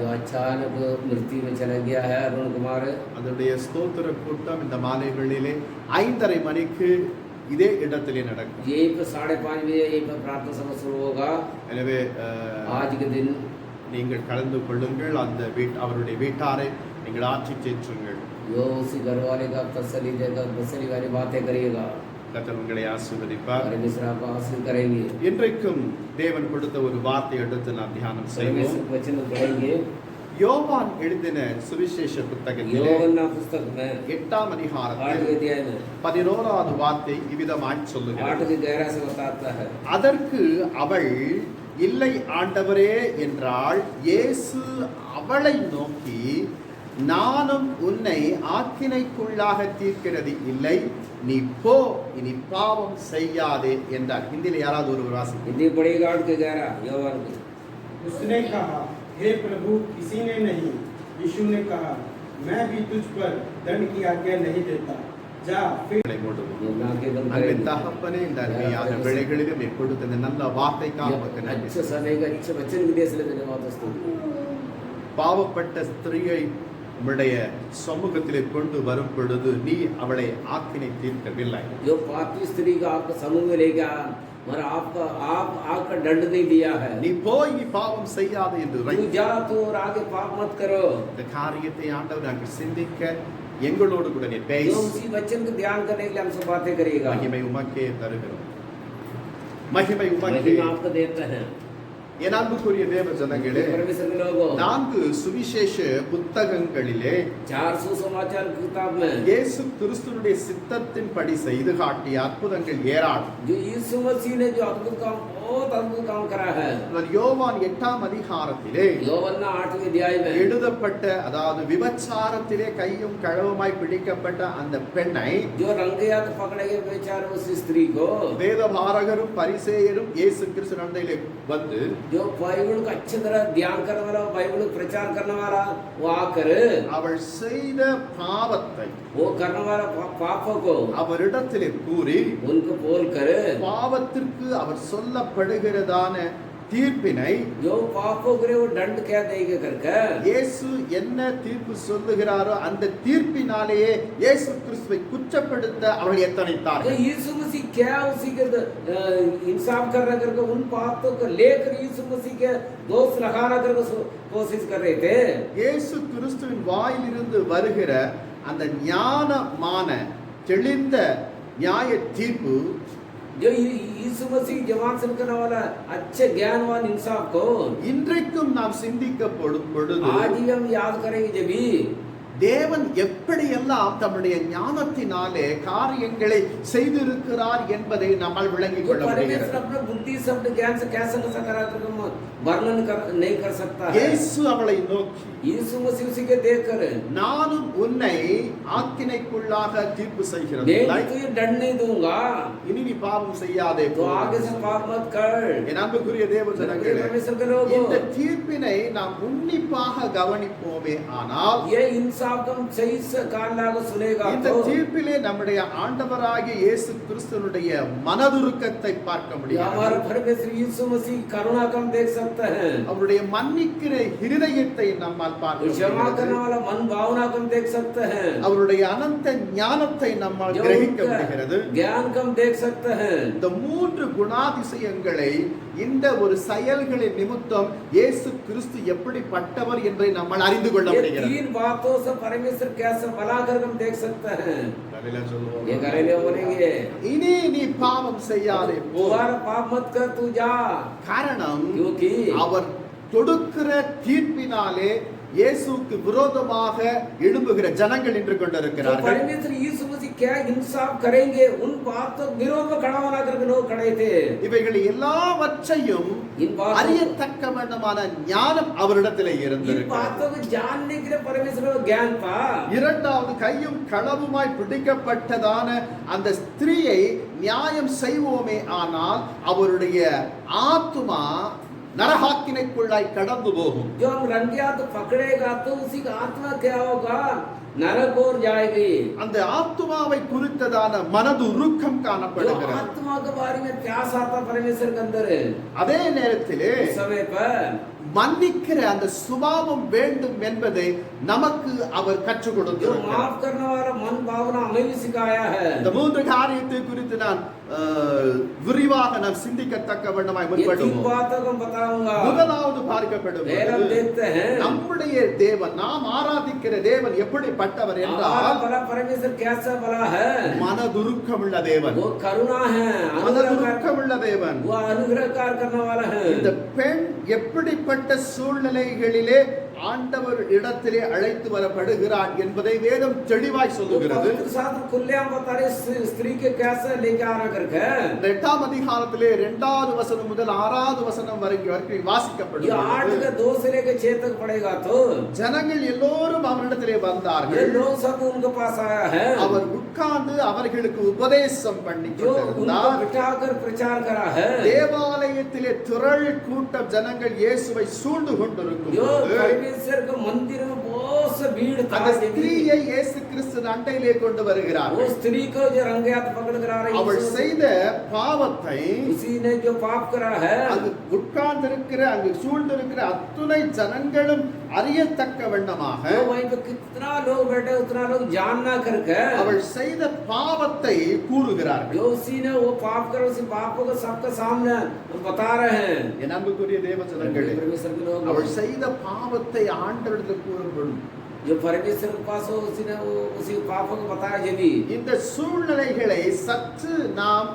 அதனுடைய ஸ்தோத்திர கூட்டம் இந்த மாலைகளிலே 5:30 மணிக்கு இதே இடத்திலே நடக்கும். எனவே நீங்கள் கலந்து கொள்ளுங்கள். அந்த அவருடைய வீட்டாரை நீங்கள் ஆட்சி சேற்றுங்கள். கர்த்தர் உங்களை ஆசீர்வதிப்பார். இன்றைக்கும் தேவன் கொடுத்த ஒரு வார்த்தை எடுத்து நாம் தியானம் செய்வோம். யோவான் எழுதின சுவிசேஷ புத்தகத்திலே 8ஆம் அதிகாரத்தில் 11வது வார்த்தை இவ்விதமாய் சொல்லுகிறது. அதற்கு அவள், இல்லை ஆண்டவரே என்றாள். இயேசு அவளை நோக்கி, நானும் உன்னை ஆக்கினைக்குள்ளாக தீர்க்கிறது இல்லை, நீ போ, இனி பாவம் செய்யாதே என்றார். हिंदी யாராவது ஒரு வாசி. हिंदी पढ़ेगा के गहरा योवान को. उसने कहा, हे प्रभु, किसी ने नहीं. यीशु ने कहा, मैं भी तुझ पर दंड की आज्ञा नहीं देता. जा फिर அன்பின் தகப்பனே, இந்த அருமையான வேளைகளிலே நீர் கொடுத்த இந்த நல்ல வார்த்தைக்காக நன்றி. பாவப்பட்ட ஸ்திரீயை உம்முடைய சமூகத்திலே கொண்டு வரும் பொழுது நீ அவளை ஆக்கினை தீர்க்கவில்லை. जो पापी स्त्री को आपके समूह में लेके आया, मगर आपका दंड नहीं दिया है. நீ போய் நீ பாவம் செய்யாதே என்று. तू जा, तू और आगे पाप मत करो. இந்த காரியத்தை ஆண்டவர் நாங்கள் சிந்திக்க எங்களோடு கூட நீ பேசு. जो उसी वचन को ध्यान करने के लिए हमसे बातें करेगा. மகிமை உமக்கே தருகிறோம். மகிமை உமக்கே आपको देते हैं. என் அன்புக்குரிய தேவ ஜனங்களே, 4 சுவிசேஷ புத்தகங்களிலே இயேசு கிறிஸ்துவினுடைய சித்தத்தின்படி செய்து காட்டிய அற்புதங்கள் ஏராளம். யோவான் 8ஆம் அதிகாரத்திலே எழுதப்பட்ட, அதாவது விபச்சாரத்திலே கையும் களவுமாய் பிடிக்கப்பட்ட அந்த பெண்ணை வேதபாரகரும் பரிசேயரும் இயேசு கிறிஸ்து நடையிலே வந்து जो बाइबल को अच्छी तरह ध्यान करने वाला, बाइबल को प्रचार करने वाला वो आकर அவள் செய்த பாவத்தை, वो करने वाला पापों को அவரிடத்திலே கூறி, उनको बोलकर பாவத்திற்கு அவர் சொல்லப்படுகிறதான தீர்ப்பினை जो पापों के लिए वो दंड क्या देगा करके இயேசு என்ன தீர்ப்பு சொல்லுகிறாரோ அந்த தீர்ப்பினாலேயே இயேசு கிறிஸ்துவை குற்றப்படுத்த அவர்கள் तो எத்தனைத்தார்கள். यीशु मसीह क्या उसी के इंसाफ करना करके उन पापों को लेकर यीशु मसीह के दोष लगाना करके कोशिश कर रहे थे. இயேசு கிறிஸ்துவின் வாயிலிருந்து வருகிற அந்த ஞானமான தெளிந்த நியாய தீர்ப்பு जो यीशु मसीह जवान से करने वाला अच्छे ज्ञानवान इंसाफ को இன்றைக்கும் நாம் சிந்திக்கப்படும் பொழுது आज ही हम याद करेंगे जब भी தேவன் எப்படியெல்லாம் தம்முடைய ஞானத்தினாலே காரியங்களை செய்திருக்கிறார் என்பதை நம்மால் விளங்கிக் கொள்ள परमेश्वर முடிகிறது. अपने बुद्धि से अपने ज्ञान से कैसे कैसा करा वर्णन नहीं कर सकता है. இயேசு அவளை நோக்கி यीशु मसीह उसी के देख कर நானும் உன்னை ஆக்கினைக்குள்ளாக தீர்ப்பு मैं செய்கிறதில்லை. तुझे दंड नहीं दूंगा இனி நீ பாவம் செய்யாதே तो போ. आगे से पाप मत कर. என் அன்புக்குரிய தேவ ஜனங்களே, परमेश्वर के लोगों இந்த தீர்ப்பினை நாம் உன்னிப்பாக கவனிப்போமே ஆனால் ये इंसाफ को हम सही से कान लगा सुनेगा இந்த तो தீர்ப்பிலே நம்முடைய ஆண்டவராகிய இயேசு கிறிஸ்துவினுடைய மனதுருக்கத்தை பார்க்க ये முடியும். हमारे परमेश्वर यीशु मसीह करुणा को हम देख सकते हैं. அவருடைய மன்னிக்கிற இருதயத்தை நம்மால் பார்க்க क्षमा करने முடிகிறது. वाला मन भावना को हम देख सकते हैं. அவருடைய அனந்த ஞானத்தை நம்மால் जो கிரகிக்க उनका முடிகிறது. ज्ञान को हम देख सकते हैं. இந்த மூன்று குணாதிசயங்களை இந்த ஒரு செயல்களின் நிமித்தம் இயேசு கிறிஸ்து எப்படிப்பட்டவர் என்பதை நம்மால் அறிந்து கொள்ள ये முடிகிறது. तीन बातों से परमेश्वर कैसे भला कर हम देख सकते हैं. ये घरेलू बोलेंगे இனி நீ பாவம் செய்யாதே போ. तुम्हारा पाप मत कर तू जा. காரணம் क्योंकि அவர் தொடுக்கிற தீர்ப்பினாலே இயேசுவுக்கு விரோதமாக எழும்புகிற ஜனங்கள் நின்று तो கொண்டிருக்கிறார்கள். परमेश्वर यीशु मसीह क्या इंसाफ करेंगे उन बातों विरोध में खड़ा होना करके लोग खड़े थे. இவைகள் எல்லாவற்றையும் इन बातों அறியத்தக்க வேண்டுமான ஞானம் அவரிடத்திலே इन இருந்திருக்கிறது. बातों को जानने के लिए परमेश्वर को ज्ञान था. இரண்டாவது கையும் களவுமாய் பிடிக்கப்பட்டதான அந்த ஸ்திரீயை நியாயம் செய்வோமே ஆனால் அவருடைய ஆத்துமா நரகாக்கினைக்குள்ளாய் கடந்து போகும். जो हम रंगिया तो पकड़ेगा तो उसी का आत्मा क्या होगा नरक और जाएगी. அந்த ஆத்துமாவை குறித்ததான மனது உருக்கம் जो காணப்படுகிறது. आत्मा के बारे में प्यास आता परमेश्वर के अंदर அதே நேரத்திலே उस समय पर மன்னிக்கிற அந்த சுபாவம் வேண்டும் என்பதை நமக்கு அவர் கற்றுக் जो கொடுத்திருக்கிறார். माफ करने वाला मन भावना हमें भी सिखाया है. இந்த மூன்று காரியத்தை குறித்து நான் விரிவாக நாம் சிந்திக்கத்தக்க வேண்டுமாய் ये तीन முற்படுவோம். बातों को बताऊंगा. முதலாவது பார்க்கப்படும் पहले हम देखते हैं நம்முடைய தேவன், நாம் ஆராதிக்கிற தேவன் எப்படிப்பட்டவர் हमारा என்றால் बड़ा परमेश्वर कैसा बड़ा है. மனதுருக்கமுள்ள தேவன். वो करुणा है, अनुग्रह மனதுருக்கமுள்ள தேவன். वो अनुग्रह कार्य करने वाला है. இந்த பெண் எப்படிப்பட்ட சூழ்நிலைகளிலே ஆண்டவர் இடத்திலே அழைத்து வரப்படுகிறார் என்பதை வேதம் தெளிவாய் वो சொல்லுகிறது. पवित्र शास्त्र खुलेआम बता रहे स्त्री के कैसे लेके आना करके. 8ஆம் அதிகாரத்திலே 2வது வசனம் முதல் 6வது வசனம் வரைக்கும் ये 8 வாசிக்கப்படுகிறது. के 2 से लेकर 6 तक पड़ेगा तो ஜனங்கள் எல்லோரும் அவரிடத்திலே ये வந்தார்கள். लोग सब उनके पास आया है. அவர் உட்கார்ந்து அவர்களுக்கு உபதேசம் பண்ணி जो उनको கொண்டிருந்தார். बिठाकर प्रचार करा है. தேவாலயத்திலே திரள் கூட்டம் ஜனங்கள் இயேசுவை சூழ்ந்து கொண்டிருக்கும் जो போது परमेश्वर के मंदिर में बहुत से भीड़ था. அந்த ஸ்திரீயை இயேசு கிறிஸ்து அண்டையிலே கொண்டு வருகிறார். वो स्त्री को जो रंगे हाथ पकड़ कर आ रही அவள் செய்த பாவத்தை उसी ने जो पाप करा है அங்கு உட்கார்ந்திருக்கிற அங்கு சூழ்ந்திருக்கிற அத்துணை ஜனங்களும் அறியத்தக்க வண்ணமாக जो वहीं पे कितना लोग बैठे उतना लोग जानना करके அவள் செய்த பாவத்தை கூறுகிறார்கள். जो उसी ने वो पाप कर उसी पापों को सबके सामने बता रहे हैं. என் அன்புக்குரிய தேவ ஜனங்களே, परमेश्वर के लोग அவள் செய்த பாவத்தை ஆண்டவரிடத்தில் கூறும்போது जो परमेश्वर के पास हो उसी ने वो उसी पापों को बताया जब भी இந்த சூழ்நிலைகளை சற்று நாம்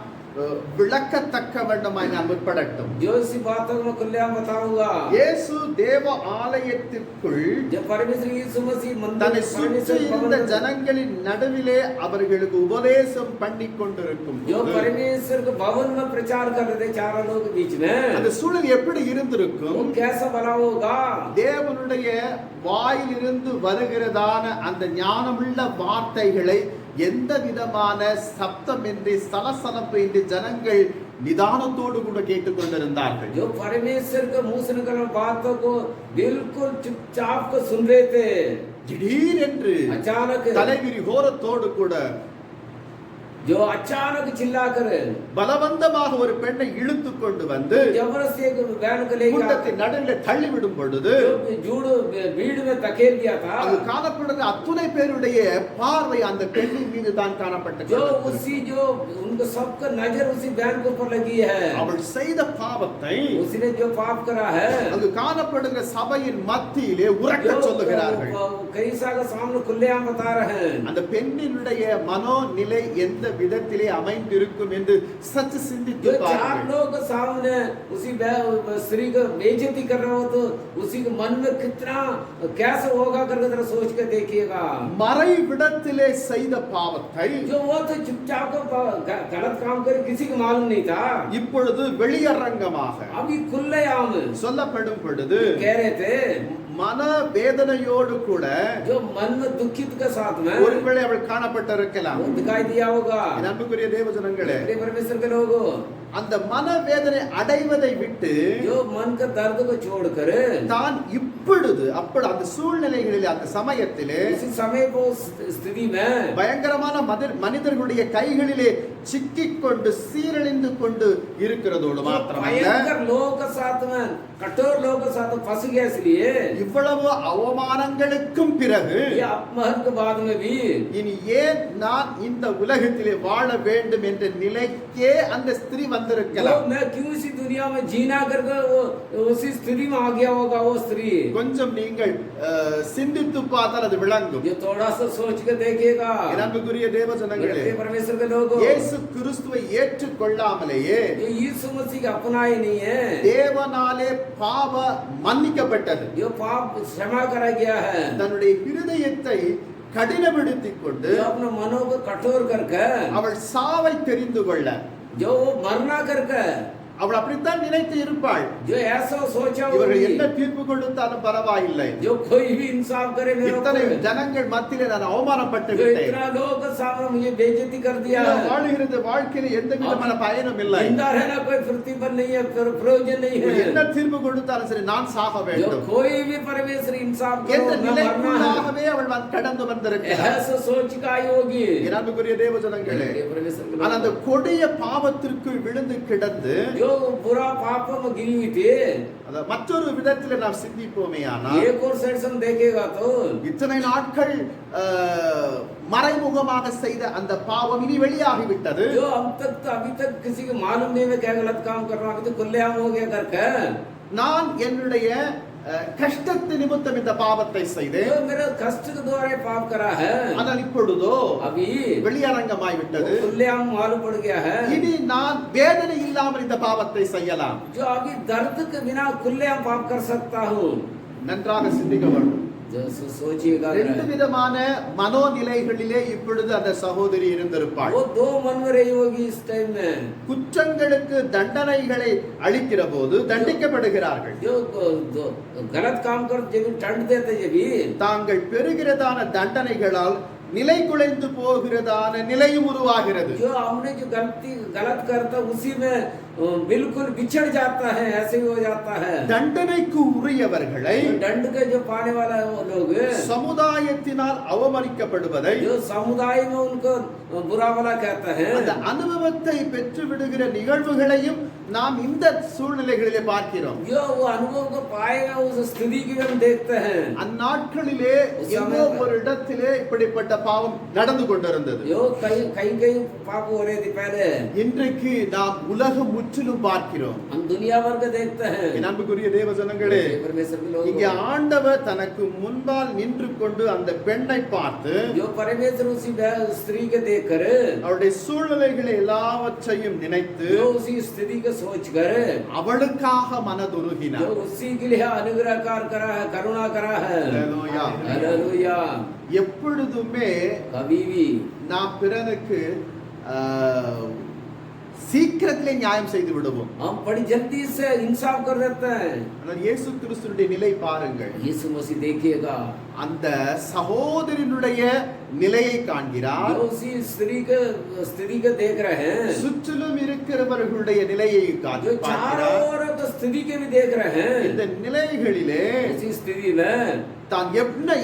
விளக்கத்தக்க வண்ணமாய் நாம் முற்படட்டும். जो इसी बातों को मैं खुलेआम बताऊंगा. இயேசு தேவ ஆலயத்திற்குள் जो परमेश्वर यीशु मसीह मंदिर தன்னை சுற்றி இருந்த ஜனங்களின் நடுவிலே அவர்களுக்கு உபதேசம் பண்ணி கொண்டிருக்கும் जो परमेश्वर के भवन में प्रचार कर रहे थे चारों लोग के बीच में அந்த சூழல் எப்படி वो இருந்திருக்கும்? कैसा बना होगा. தேவனுடைய வாயிலிருந்து வருகிறதான அந்த ஞானமுள்ள வார்த்தைகளை எந்த விதமான சப்தமின்றி சலசலப்பு இன்றி ஜனங்கள் நிதானத்தோடு கூட கேட்டுக்கொண்டிருந்தார்கள். जो परमेश्वर के मुंह से निकलने बातों को बिल्कुल चुपचाप को सुन रहे थे. திடீரென்று अचानक தலைவிரி கோரத்தோடு கூட जो अचानक चिल्लाकर பலவந்தமாக ஒரு பெண்ணை இழுத்து கொண்டு வந்து जबरदस्ती एक बहन को लेकर கூட்டத்தின் நடுவில் தள்ளிவிடும் பொழுது जूड़ भीड़ में धकेल दिया था, அது காணப்படுகிற அத்துணை பேருடைய பார்வை அந்த பெண்ணின் மீது தான் காணப்பட்டது. जो उनको सबका नजर उसी बहन के ऊपर लगी है। அவள் செய்த பாவத்தை उसने जो पाप करा है அங்கு காணப்படுகிற சபையின் மத்தியிலே உரக்க சொல்லுகிறார்கள். कई साल सामने खुलेआम बता रहे हैं। அந்த பெண்ணினுடைய மனோநிலை எந்த விதத்திலே அமைந்திருக்கும் என்று சற்று சிந்தித்து जो चार பாருங்கள். लोग सामने उसी स्त्री को बेइज्जती कर रहे हो तो उसी के मन में कितना कैसे होगा करके जरा सोच के देखिएगा। மறைவிடத்திலே செய்த பாவத்தை जो वो तो चुपचाप गलत काम करे, किसी को मालूम नहीं था, இப்பொழுது வெளியரங்கமாக अभी खुलेआम சொல்லப்படும் பொழுது कह रहे थे। மன வேதனையோடு கூட जो मन में दुखित के साथ में ஒருவேளை அவள் காணப்பட்டிருக்கலாம். वो दिखाई दिया होगा। என் அன்புக்குரிய தேவஜனங்களே, प्रिय परमेश्वर के लोगों, அந்த மன வேதனை அடைவதை விட்டு जो मन का दर्द को छोड़कर தான் இப்பொழுது அந்த சூழ்நிலைகளிலே அந்த சமயத்திலே इसी समय वो स्थिति में பயங்கரமான மனிதர்களுடைய கைகளிலே சிக்கிக்கொண்டு சீரழிந்து கொண்டு இருக்கிறதோடு மாத்திரமல்ல, भयंकर लोगों के साथ में कठोर लोगों के साथ फंस गया। इसलिए இவ்வளவு அவமானங்களுக்கும் பிறகு ये अपमान के बाद में भी இனி ஏன் நான் இந்த உலகத்திலே வாழ வேண்டும் என்ற நிலைக்கே அந்த ஸ்திரீ तो வந்திருக்கலாம். मैं क्यों इसी दुनिया में जीना करके वो उसी स्थिति में आ गया होगा वो स्त्री। கொஞ்சம் நீங்கள் சிந்தித்து பார்த்தால் அது விளங்கும். ये थोड़ा सा सोच के देखिएगा। என் அன்புக்குரிய தேவஜனங்களே, प्रिय परमेश्वर के लोगों, இயேசு கிறிஸ்துவை ஏற்றுக்கொள்ளாமலேயே ये यीशु मसीह का अपनाए नहीं है। தேவனாலே பாவ மன்னிக்கப்பட்டது. जो पाप क्षमा करा गया है, தன்னுடைய இருதயத்தை கடினப்படுத்திக் கொண்டு जो अपने मनों को कठोर करके அவள் சாவை தெரிந்து கொள்ள जो वो मरना करके அவள் அப்படித்தான் நினைத்து இருப்பாள். जो ऐसा सोचा இவர்கள் होगी, என்ன தீர்ப்பு கொடுத்தாலும் பரவாயில்லை, जो कोई भी इंसाफ करे मेरे இத்தனை ऊपर, ஜனங்கள் மத்தியிலே நான் அவமானப்பட்டு जो விட்டேன், इतना लोगों के सामने मुझे बेइज्जती कर दिया நான் है, வாழ்கிறது வாழ்க்கையில எந்த விதமான பயனும் இல்லை, जिंदा रहना कोई प्रतिफल नहीं है, प्रयोजन नहीं என்ன है। தீர்ப்பு கொடுத்தாலும் சரி நான் சாக जो வேண்டும் कोई भी परमेश्वर इंसाफ என்ற करो, मैं मरना है, நிலைக்குள்ளாகவே அவள் கடந்து வந்திருக்கிறாள். ऐसा सोच का आई होगी। என் அன்புக்குரிய தேவஜனங்களே, प्रिय परमेश्वर के ஆனால் அந்த लोगों, கொடிய பாவத்திற்குள் விழுந்து கிடந்து जो बुरा पापों में गिरी हुई थी, அத மற்றொரு விதத்திலே நாம் சிந்திப்போமே ஆனால் एक और साइड से हम देखेगा तो இத்தனை நாட்கள் மறைமுகமாக செய்த அந்த பாவம் இனி வெளியாகிவிட்டது. जो अभी तक किसी को मालूम नहीं मैं क्या गलत काम कर रहा हूँ, अभी तो खुलेआम हो गया करके நான் என்னுடைய கஷ்டத்து நிமித்தம் இந்த பாவத்தை செய்தேன், जो मेरे कष्ट के द्वारा पाप करा है, ஆனால் இப்பொழுதோ अभी வெளியரங்கமாய் விட்டது. खुलेआम मालूम पड़ गया है। இனி நான் வேதனை இல்லாமல் இந்த பாவத்தை செய்யலாம். जो अभी दर्द के बिना खुलेआम पाप कर सकता हूँ। நன்றாக சிந்திக்க வேண்டும். जो सोचिएगा, ரெண்டு விதமான மனோநிலைகளிலே இப்பொழுது அந்த சகோதரி இருந்திருப்பாள். वो दो मन में रही होगी इस टाइम में। குற்றங்களுக்கு தண்டனைகளை அளிக்கிற போது தண்டிக்கப்படுகிறார்கள். जो गलत काम कर जब दंड देते जब தாங்கள் பெறுகிறதான தண்டனைகளால் நிலை குலைந்து போகிறதான நிலையும் உருவாகிறது. जो हमने जो गलत करता उसी में बिल्कुल बिछड़ जाता है, ऐसे ही हो जाता है। தண்டனைக்கு உரியவர்களை दंड के जो पाने वाला है वो लोग சமுதாயத்தினால் அவமதிக்கப்படுவதை, जो समुदाय में उनको बुरा भला कहता है, அந்த அனுபவத்தை பெற்று விடுகிற நிகழ்வுகளையும் நாம் இந்த சூழ்நிலைகளிலே பார்க்கிறோம். जो वो अनुभव को पाएगा उस स्थिति की हम देखते हैं। அந்நாட்களிலே எங்கோ ஒரு இடத்திலே இப்படிப்பட்ட பாவம் நடந்து கொண்டிருந்தது. जो कई पाप हो रहे थे पहले, இன்றைக்கு நாம் உலகம் முற்றிலும் பார்க்கிறோம். हम दुनिया भर के देखते हैं। என் அன்புக்குரிய தேவஜனங்களே, परमेश्वर के लोग, இங்கே ஆண்டவர் தனக்கு முன்பால் நின்று கொண்டு அந்த பெண்ணை பார்த்து जो परमेश्वर उसी स्त्री के देखकर அவருடைய சூழ்நிலைகளை எல்லாவற்றையும் நினைத்து जो उसी स्थिति को सोचकर அவளுக்காக जो மனதுருகினார். उसी के लिए अनुग्रह करा है, करुणा करा है। அல்லேலூயா. हालेलुया। எப்பொழுதுமே कभी भी நாம் பிறனுக்கு சீக்கிரத்திலே நியாயம் செய்து விடுவோம். हम बड़ी जल्दी से इंसाफ कर देते हैं। ஆனால் இயேசு கிறிஸ்துவினுடைய நிலை பாருங்கள். यीशु मसीह देखिएगा, அந்த சகோதரனுடைய நிலையை காண்கிறார், जो उसी स्त्री को देख रहे हैं, சுற்றிலும் இருக்கிறவர்களுடைய நிலையை जो चारों பார்க்கிறார். ओर तो स्थिति के भी देख रहे हैं। இந்த நிலைகளிலே उसी स्थिति में தான்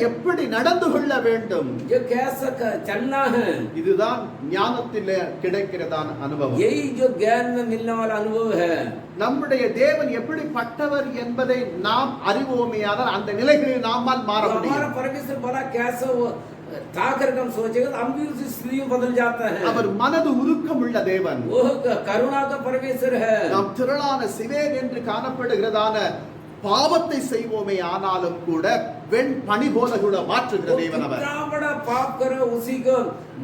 எப்படி நடந்து கொள்ள வேண்டும். जो कैसा चलना है, இதுதான் ஞானத்திலே கிடைக்கிறதான அனுபவம். यही जो ज्ञान में मिलने वाला अनुभव है. நம்முடைய தேவன் எப்படிப்பட்டவர் என்பதை நாம் அறிவோமேயானால் அந்த நிலைகளில் நாமால் மாற हमारा முடியும். परमेश्वर भला कैसा वो ताकर हम सोचेगा तो हम भी उसी स्थिति में बदल जाता है. அவர் மனது உருக்கம் உள்ள தேவன். वो करुणा का परमेश्वर है. நாம் திரளான சிவேன் என்று காணப்படுகிறதான பாவத்தை செய்வோமே ஆனாலும் கூட வெண் பனி போல கூட மாற்றுகிற தேவன் அவர். कितना बड़ा पाप करो उसी को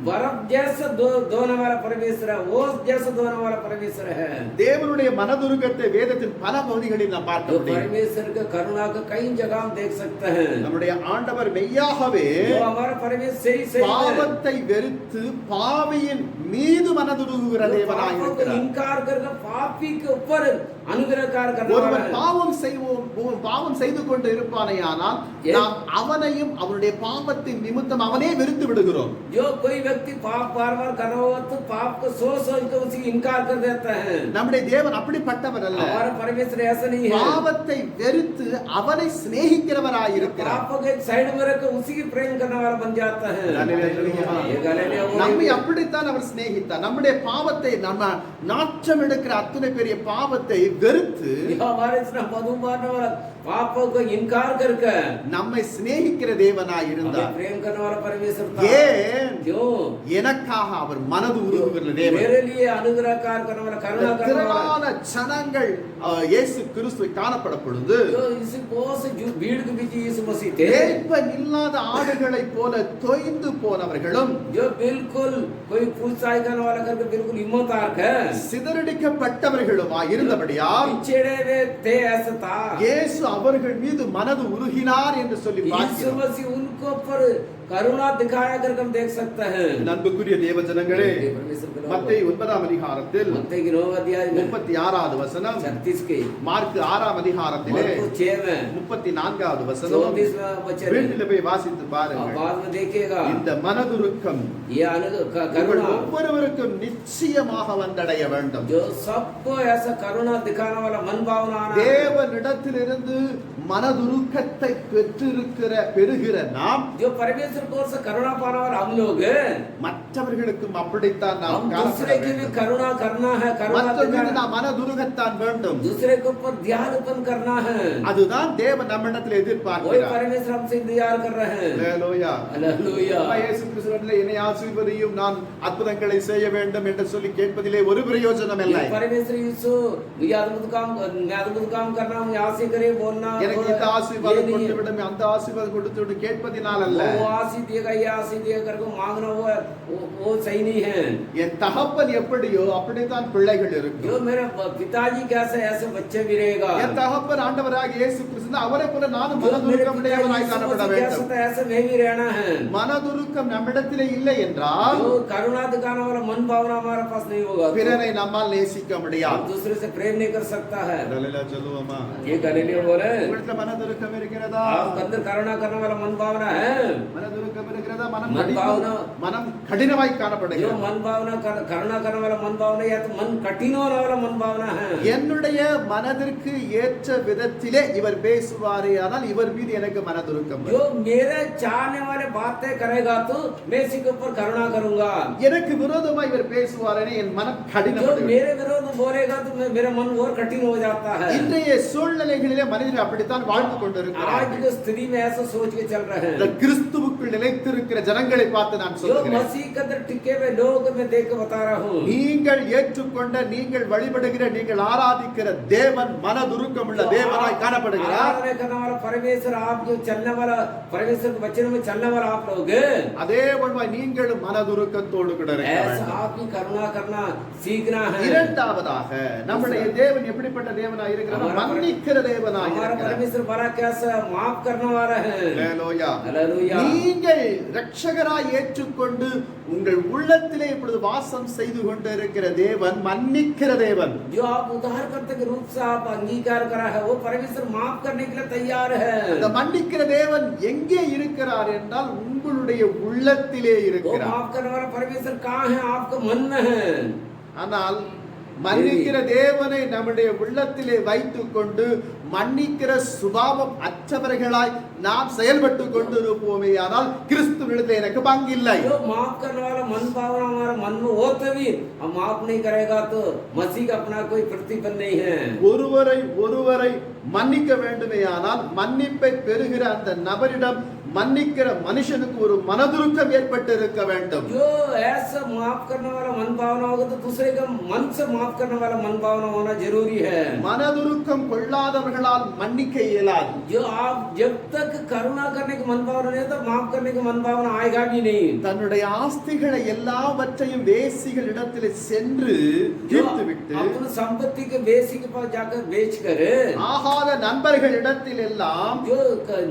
बर्फ जैसा धोने वाला परमेश्वर है, ओस जैसा धोने वाला परमेश्वर है. தேவனுடைய மனதுருக்கத்தை வேதத்தின் பல பகுதிகளில் நாம் பார்க்க முடியும். परमेश्वर का करुणा का कई जगह हम देख सकते हैं. நம்முடைய ஆண்டவர் மெய்யாகவே हमारा परमेश्वर सही பாவத்தை வெறுத்து பாவியின் மீது மனதுருகுகிற தேவனாய் இருக்கிறார். इनकार करके पापी के ऊपर अनुग्रहकार करने वाला ஒருவன் है. பாவம் செய்து கொண்டு இருப்பானேயானால் நாம் அவனையும் அவனுடைய பாவத்தின் நிமித்தம் அவனே வெறுத்து விடுகிறோம். जो कोई व्यक्ति पाप बार-बार कर रहा हो तो पाप को सोच के उसी इनकार कर देता है. நம்முடைய தேவன் அப்படிப்பட்டவர் அல்ல. हमारा परमेश्वर ऐसा नहीं है. பாவத்தை வெறுத்து அவனை சிநேகிக்கிறவராய் இருக்கிறார். पाप को एक साइड में रख उसी की प्रेम करने वाला बन जाता है. நம்மை அப்படித்தான் அவர் சிநேகித்தார். நம்முடைய பாவத்தை நம்ம நாற்றம் எடுக்கிற அத்தனை பெரிய பாவத்தை வெறுத்து हमारे इतना मधु मारने वाला पापों को इनकार करके நம்மை சிநேகிக்கிற தேவனாய் இருந்தார். प्रेम करने वाला परमेश्वर था. ஏன்? क्यों? எனக்காக அவர் மனது உருகுகிற தேவன். मेरे लिए अनुग्रहकार करने वाला करुणा करने वाला. திரளான ஜனங்கள் இயேசு கிறிஸ்துவை காணப்பட பொழுது जो इसी बहुत से भीड़ के बीच यीशु मसीह थे. மேய்ப்பன் இல்லாத ஆடுகளைப் போல தொய்ந்து போனவர்களும் जो बिल्कुल कोई पूछताछ करने वाला करके बिल्कुल हिम्मत हार है. சிதறடிக்கப்பட்டவர்களுமாய் இருந்தபடியால் पिछड़े हुए थे ऐसा था. இயேசு அவர்கள் மீது மனது உருகினார் என்று சொல்லி यीशु பார்க்கிறோம். मसीह उनको पर करुणा दिखाया करके हम देख सकते हैं. அன்புக்குரிய தேவஜனங்களே, மத்தேயு 9ஆம் அதிகாரத்தில் मत्ती के 9 अध्याय में 36வது வசனம், 36 के மார்க் 6ஆம் அதிகாரத்திலே मरकुस 6 में 34வது வசனம் 34वां वचन வீட்டில் போய் வாசித்து பாருங்கள். बाद में देखिएगा. இந்த மனதுருக்கம் ये करुणा ஒவ்வொருவருக்கும் நிச்சயமாக வந்தடைய வேண்டும். जो सबको ऐसा करुणा दिखाने वाला मन भावना आना. தேவனிடத்திலிருந்து மனதுருக்கத்தை பெறுகிற நாம் जो परमेश्वर को से करुणा पाने वाला हम लोग மற்றவர்களுக்கும் அப்படித்தான் நாம் हम दूसरे की भी करुणा करना है. करुणा दिखाना, நாம் மனதுருகத்தான் வேண்டும். दूसरे के ऊपर ध्यान करना है. அதுதான் தேவன் நம்மிடத்தில் वही எதிர்பார்க்கிறார். परमेश्वर हमसे इंतजार कर रहे हैं. ஹalleluya. हालेलुया. இயேசு கிறிஸ்துவிலே என்னை ஆசீர்வதியும், நான் அற்புதங்களை செய்ய வேண்டும் என்று சொல்லி கேட்பதிலே ஒரு பிரயோஜனம் இல்லை. परमेश्वर यीशु मुझे अद्भुत काम करना, मुझे आशीष करे बोलना, எனக்கு இந்த ஆசீர்வாதம் கொடுத்து விடும், அந்த ஆசீர்வாதம் கொடுத்து விடும் கேட்பதினால் அல்ல. वो आशीष देगा, ये आशीष देगा करके मांगना वो सही नहीं है. என் தகப்பன் எப்படியோ அப்படித்தான் பிள்ளைகள் जो இருக்கும். मेरे पिताजी कैसे ऐसे बच्चे भी रहेगा. என் தகப்பன் ஆண்டவராகிய இயேசு கிறிஸ்து அவரை போல நானும் जो मेरे மனதுருக்கம் पिताजी உடையவனாய் காணப்பட कैसे வேண்டும். तो ऐसे मैं भी रहना है. மனதுருக்கம் நம்மிடத்திலே இல்லை என்றால் जो करुणा दिखाने वाला मन भावना हमारे पास नहीं होगा तो பிறரை நம்மால் நேசிக்க हम முடியாது. दूसरे से प्रेम नहीं कर सकता है. ஹalleluya சொல்லுவோமா? ये गलीलियो बोले உங்களிடத்தில் மனதுருக்கம் இருக்கிறதா? आप अंदर करुणा करने वाला मन भावना है. மனதுருக்கம் இருக்கிறதா? मन भावना, மனம் கடினமாய் जो காணப்படுகிறது. मन भावना करुणा करने वाला मन भावना या तो मन कठिन होने वाला मन भावना है. என்னுடைய மனதிற்கு ஏற்ற விதத்திலே இவர் பேசுவாரே, ஆனால் இவர் மீது எனக்கு மனதுருக்கம் வரும். जो मेरे चाहने वाले बातें करेगा तो मैं इसी के ऊपर करुणा करूंगा. எனக்கு விரோதமாய் இவர் பேசுவாரே, என் மனம் जो கடினப்பட்டு मेरे विरोध बोलेगा तो मेरा मन और कठिन हो जाता है. இன்றைய சூழ்நிலைகளிலே மனிதர்கள் அப்படித்தான் வாழ்ந்து आज கொண்டிருக்கிறார்கள். की स्थिति में ऐसा सोच के चल रहे இந்த हैं. கிறிஸ்துவுக்குள் நிலைத்திருக்கிற ஜனங்களை பார்த்து நான் जो சொல்லுகிறேன், मसीह के अंदर टिके हुए लोग मैं देख के बता रहा हूँ. நீங்கள் ஏற்றுக்கொண்ட, நீங்கள் வழிபடுகிற, நீங்கள் ஆராதிக்கிற தேவன் மனதுருக்கம் உள்ள தேவனாய் காணப்படுகிறார். आराधना करने वाला परमेश्वर, आप जो चलने वाला परमेश्वर के वचन में चलने वाला आप लोग, அதே போல நீங்களும் மனதுருக்கத்தோடு கூட இருக்க ऐसा வேண்டும். आप भी करुणा करना सीखना है. இரண்டாவதாக நம்முடைய தேவன் எப்படிப்பட்ட தேவனாய் இருக்கிறார்? மன்னிக்கிற தேவனாய் हमारा இருக்கிறார். परमेश्वर बड़ा कैसा माफ करने वाला है. ஹalleluya. हालेलुया. நீங்கள் இரட்சகராய் ஏற்றுக்கொண்டு உங்கள் உள்ளத்திலே இப்பொழுது வாசம் செய்து கொண்டிருக்கிற தேவன் மன்னிக்கிற தேவன். जो आप उद्धारकर्ता के रूप से आप अंगीकार करा है, वो परमेश्वर माफ करने के लिए तैयार है. அந்த மன்னிக்கிற தேவன் எங்கே இருக்கிறார் என்றால் உங்களுடைய உள்ளத்திலே वो இருக்கிறார். माफ करने वाला परमेश्वर कहाँ है? आपके मन में है. ஆனால் மன்னிக்கிற தேவனை நம்முடைய உள்ளத்திலே வைத்துக் கொண்டு மன்னிக்கிற சுபாவம் அற்றவர்களாய் நாம் செயல்பட்டு கொண்டிருப்போமே ஆனால் கிறிஸ்துவிடத்தில் எனக்கு பங்கில்லை. जो माफ करने वाला मन भावना हमारा मन में हो तभी हम माफ नहीं करेगा तो मसीह का अपना कोई प्रतिफल नहीं है. ஒருவரை மன்னிக்க வேண்டுமேயானால் மன்னிப்பை பெறுகிற அந்த நபரிடம் மன்னிக்கிற மனுஷனுக்கு ஒரு மனதுருக்கம் ஏற்பட்டு இருக்க வேண்டும். जो ऐसा माफ करने वाला मन भावना होगा तो दूसरे का मन से माफ करने वाला मन भावना होना जरूरी है. மனதுருக்கம் கொள்ளாதவர்களால் மன்னிக்க இயலாது. जो आप जब तक करुणा करने की मन भावना नहीं तो माफ करने की मन भावना आएगा भी नहीं. தன்னுடைய ஆஸ்திகளை எல்லாவற்றையும் வேசிகள் இடத்திலே சென்று தீர்த்துவிட்டு अपनी संपत्ति के वेसी के पास जाकर बेच कर ஆகாத நண்பர்கள் இடத்தில் எல்லாம் जो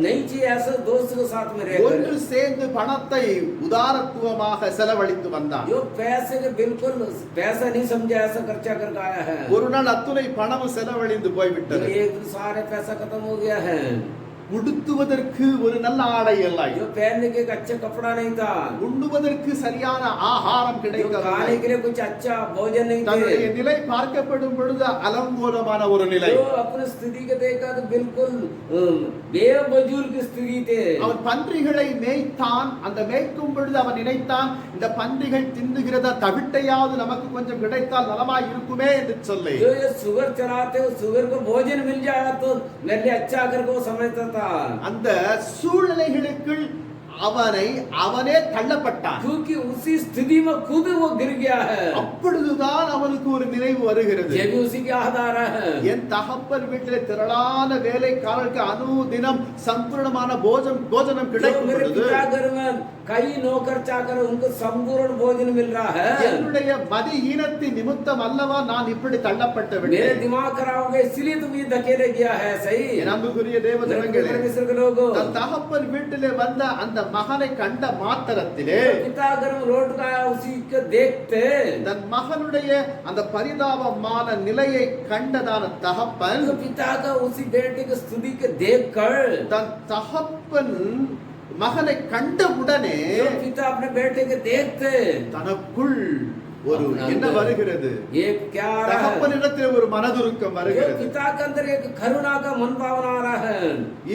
नहीं चाहिए ऐसा दोस्त के साथ में रहकर ஒன்று சேர்ந்து பணத்தை உதாரத்துவமாக செலவழித்து வந்தான். जो पैसे के बिल्कुल पैसा नहीं समझा ऐसा खर्चा करके आया है. ஒரு நாள் அத்துணை பணம் செலவழிந்து போய்விட்டது. एक दिन सारे पैसा खत्म हो गया है. உடுத்துவதற்கு ஒரு நல்ல ஆடை இல்லை. जो पहनने के अच्छा कपड़ा नहीं था. உண்ணுவதற்கு சரியான ஆகாரம் जो கிடைக்கவில்லை. खाने के लिए कुछ अच्छा भोजन नहीं தன்னுடைய थे. நிலை பார்க்கப்படும் பொழுது அலங்கோலமான ஒரு நிலை. जो अपनी स्थिति को देखा तो बिल्कुल बेवजूल की स्थिति थे. அவன் பன்றிகளை மேய்த்தான். அந்த மேய்க்கும் பொழுது அவன் நினைத்தான் இந்த பன்றிகள் தின்னுகிறத தவிட்டையாவது நமக்கு கொஞ்சம் கிடைத்தால் நலமாய் இருக்குமே என்று சொல்லி जो ये सुगर चलाते हो सुगर को भोजन मिल जाएगा तो मेरे लिए अच्छा अगर को समझता था. அந்த சூழ்நிலைகளுக்குள் அவனே தள்ளப்பட்டான். क्योंकि उसी स्थिति में खुद वो गिर गया है. அப்பொழுதுதான் அவனுக்கு ஒரு நினைவு வருகிறது. ये भी उसी के आधार है. என் தகப்பன் வீட்டிலே திரளான வேலைக்காரர்களுக்கு அனுதினம் சம்பூர்ணமான போஜனம் கிடைக்கும் मेरे பொழுது पिता घर में कई नौकर चाकर उनको संपूर्ण भोजन मिल रहा है. என்னுடைய மதியீனத்தின் நிமித்தம் அல்லவா நான் இப்படி தள்ளப்பட்டு मेरे விட்டேன். दिमाग खराब हो गया इसलिए तुम ये धकेले गया है. सही என் அன்புக்குரிய தேவஜனங்களே, परमेश्वर के लोगों தன் தகப்பன் வீட்டிலே வந்த அந்த மகனை கண்ட மாத்திரத்திலே पिता घर में लौट गया उसी को देखते தன் மகனுடைய அந்த பரிதாபமான நிலையை கண்டதான தகப்பன் तो पिता का उसी बेटे की स्तुति को देखकर தன் தகப்பன் மகனை கண்டவுடனே जो पिता अपने बेटे को देखते தனக்குள் ஒரு என்ன வருகிறது? ये क्या आ रहा है? தகப்பனிடத்தில் ஒரு மனதுருக்கம் जो வருகிறது. पिता के अंदर एक करुणा का मन भावना आ रहा है.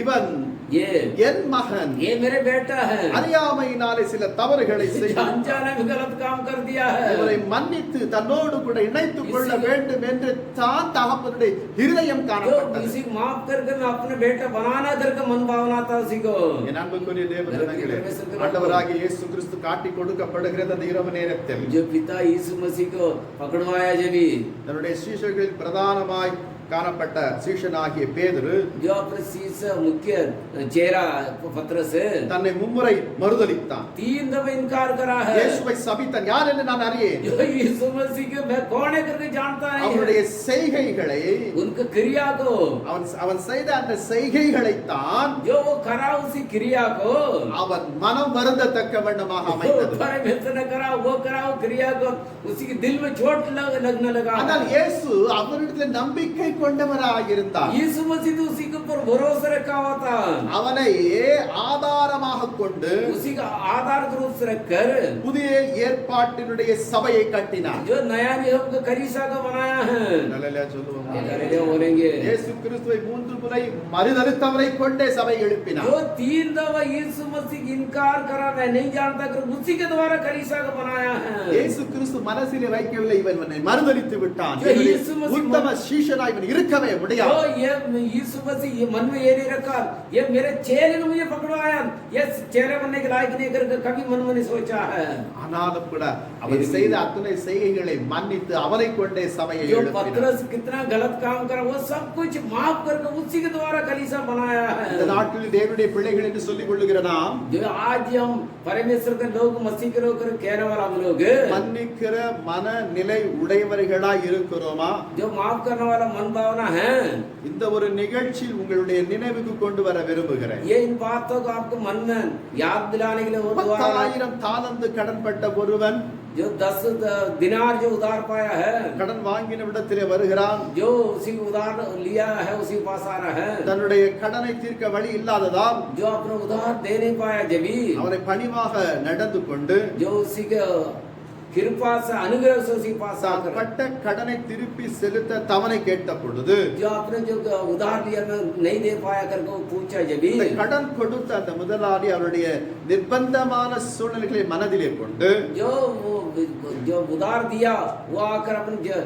இவன் ये என் மகன் ये मेरे बेटा है. அறியாமையினாலே சில தவறுகளை செய்து अनजाने में गलत काम कर दिया है. இவரை மன்னித்து தன்னோடு கூட இணைத்துக் கொள்ள வேண்டும் என்று தான் தகப்பனுடைய இருதயம் जो காணப்பட்டது. किसी को माफ करके मैं अपने बेटा बनाना करके मन भावना था उसी को. என் அன்புக்குரிய தேவஜனங்களே, ஆண்டவராகிய இயேசு கிறிஸ்து காட்டிக் கொடுக்கப்படுகிறது அந்த இரவு நேரத்தில் जो पिता यीशु मसीह को पकड़वाया जब தன்னுடைய சீஷர்களில் பிரதானமாய் காணப்பட்ட சீஷனாகிய பேதுரு जो अपने शीश मुख्य चेहरा पत्रस தன்னை மும்முறை மறுதலித்தான். 3 दफे इनकार करा है. இயேசுவை சபித்தான். யார் என்று நான் அறியேன். जो यीशु मसीह के मैं कौन है करके जानता नहीं அவனுடைய है. செய்கைகளை उनके क्रिया को அவன் செய்த அந்த செய்கைகளைத்தான் जो वो करा उसी क्रिया को அவன் மனம் வருந்தத்தக்க வண்ணமாக அமைத்தது. परमेश्वर ने करा वो क्रिया को उसी के दिल में चोट लगने लगा. ஆனால் இயேசு அவனிடத்தில் நம்பிக்கை கொண்டவராக இருந்தார். यीशु मसीह तो उसी के ऊपर भरोसा रखा हुआ था. அவனை ஆதாரமாக கொண்டு उसी का आधार रूप से रखकर புதிய ஏற்பாட்டினுடைய சபையை கட்டினார். जो नया नियम का कलीसिया का बनाया है. நல்லலையா சொல்லுவோம். ये बोलेंगे இயேசு கிறிஸ்துவை 3 முறை மறுதலித்தவரை கொண்டே சபை எழுப்பினார். जो 3 दफा यीशु मसीह की इनकार करा मैं नहीं जानता कर उसी के द्वारा कलीसिया का बनाया है. இயேசு கிறிஸ்து மனசிலே வைக்கவில்லை இவன் என்னை மறுதலித்து விட்டான். जो यीशु मसीह உத்தம சீஷனாய் இவன் இருக்கவே जो முடியாது. ये यीशु मसीह ये मन में ये नहीं रखा ये मेरे चेहरे ने मुझे पकड़वाया ये चेहरे बनने के लायक नहीं करके कभी मन में नहीं सोचा है. ஆனாலும் கூட அவன் செய்த அத்தனை செய்கைகளை மன்னித்து அவனை கொண்டே சபையை जो எழுப்பினார். पतरस कितना गलत काम करा वो सब कुछ माफ करके उसी के द्वारा कलीसिया बनाया இந்த है. நாட்டில் தேவனுடைய பிள்ளைகள் என்று சொல்லிக் கொள்ளுகிற நாம் जो आज हम परमेश्वर के लोग मसीह के लोग कहने वाला हम लोग மன்னிக்கிற மனநிலை உடையவர்களாய் இருக்கிறோமா? जो माफ करने वाला मन भावना है. இந்த ஒரு நிகழ்ச்சியில் உங்களுடைய நினைவுக்கு கொண்டு வர விரும்புகிறேன். ये इन बातों को आपको मन में याद दिलाने के लिए वो द्वारा 10,000 தாலந்து கடன்பட்ட ஒருவன் जो 10 दिनार जो उधार पाया है கடன் வாங்கின இடத்திலே வருகிறான். जो उसी उधार लिया है उसी पास आ रहा है. தன்னுடைய கடனை தீர்க்க வழி இல்லாததால் जो अपना उधार दे नहीं पाया जब அவனை பணிவாக நடந்து கொண்டு जो उसी के कृपा से अनुग्रह से उसी के पास தான் आकर பட்ட கடனை திருப்பி செலுத்த தவணை கேட்ட பொழுது जो आपने जो उधार लिया मैं नहीं दे पाया करके वो पूछा जब भी இந்த கடன் கொடுத்த அந்த முதலாளி அவருடைய நிர்பந்தமான சூழ்நிலைகளை மனதிலே கொண்டு जो उधार दिया वो आकर अपने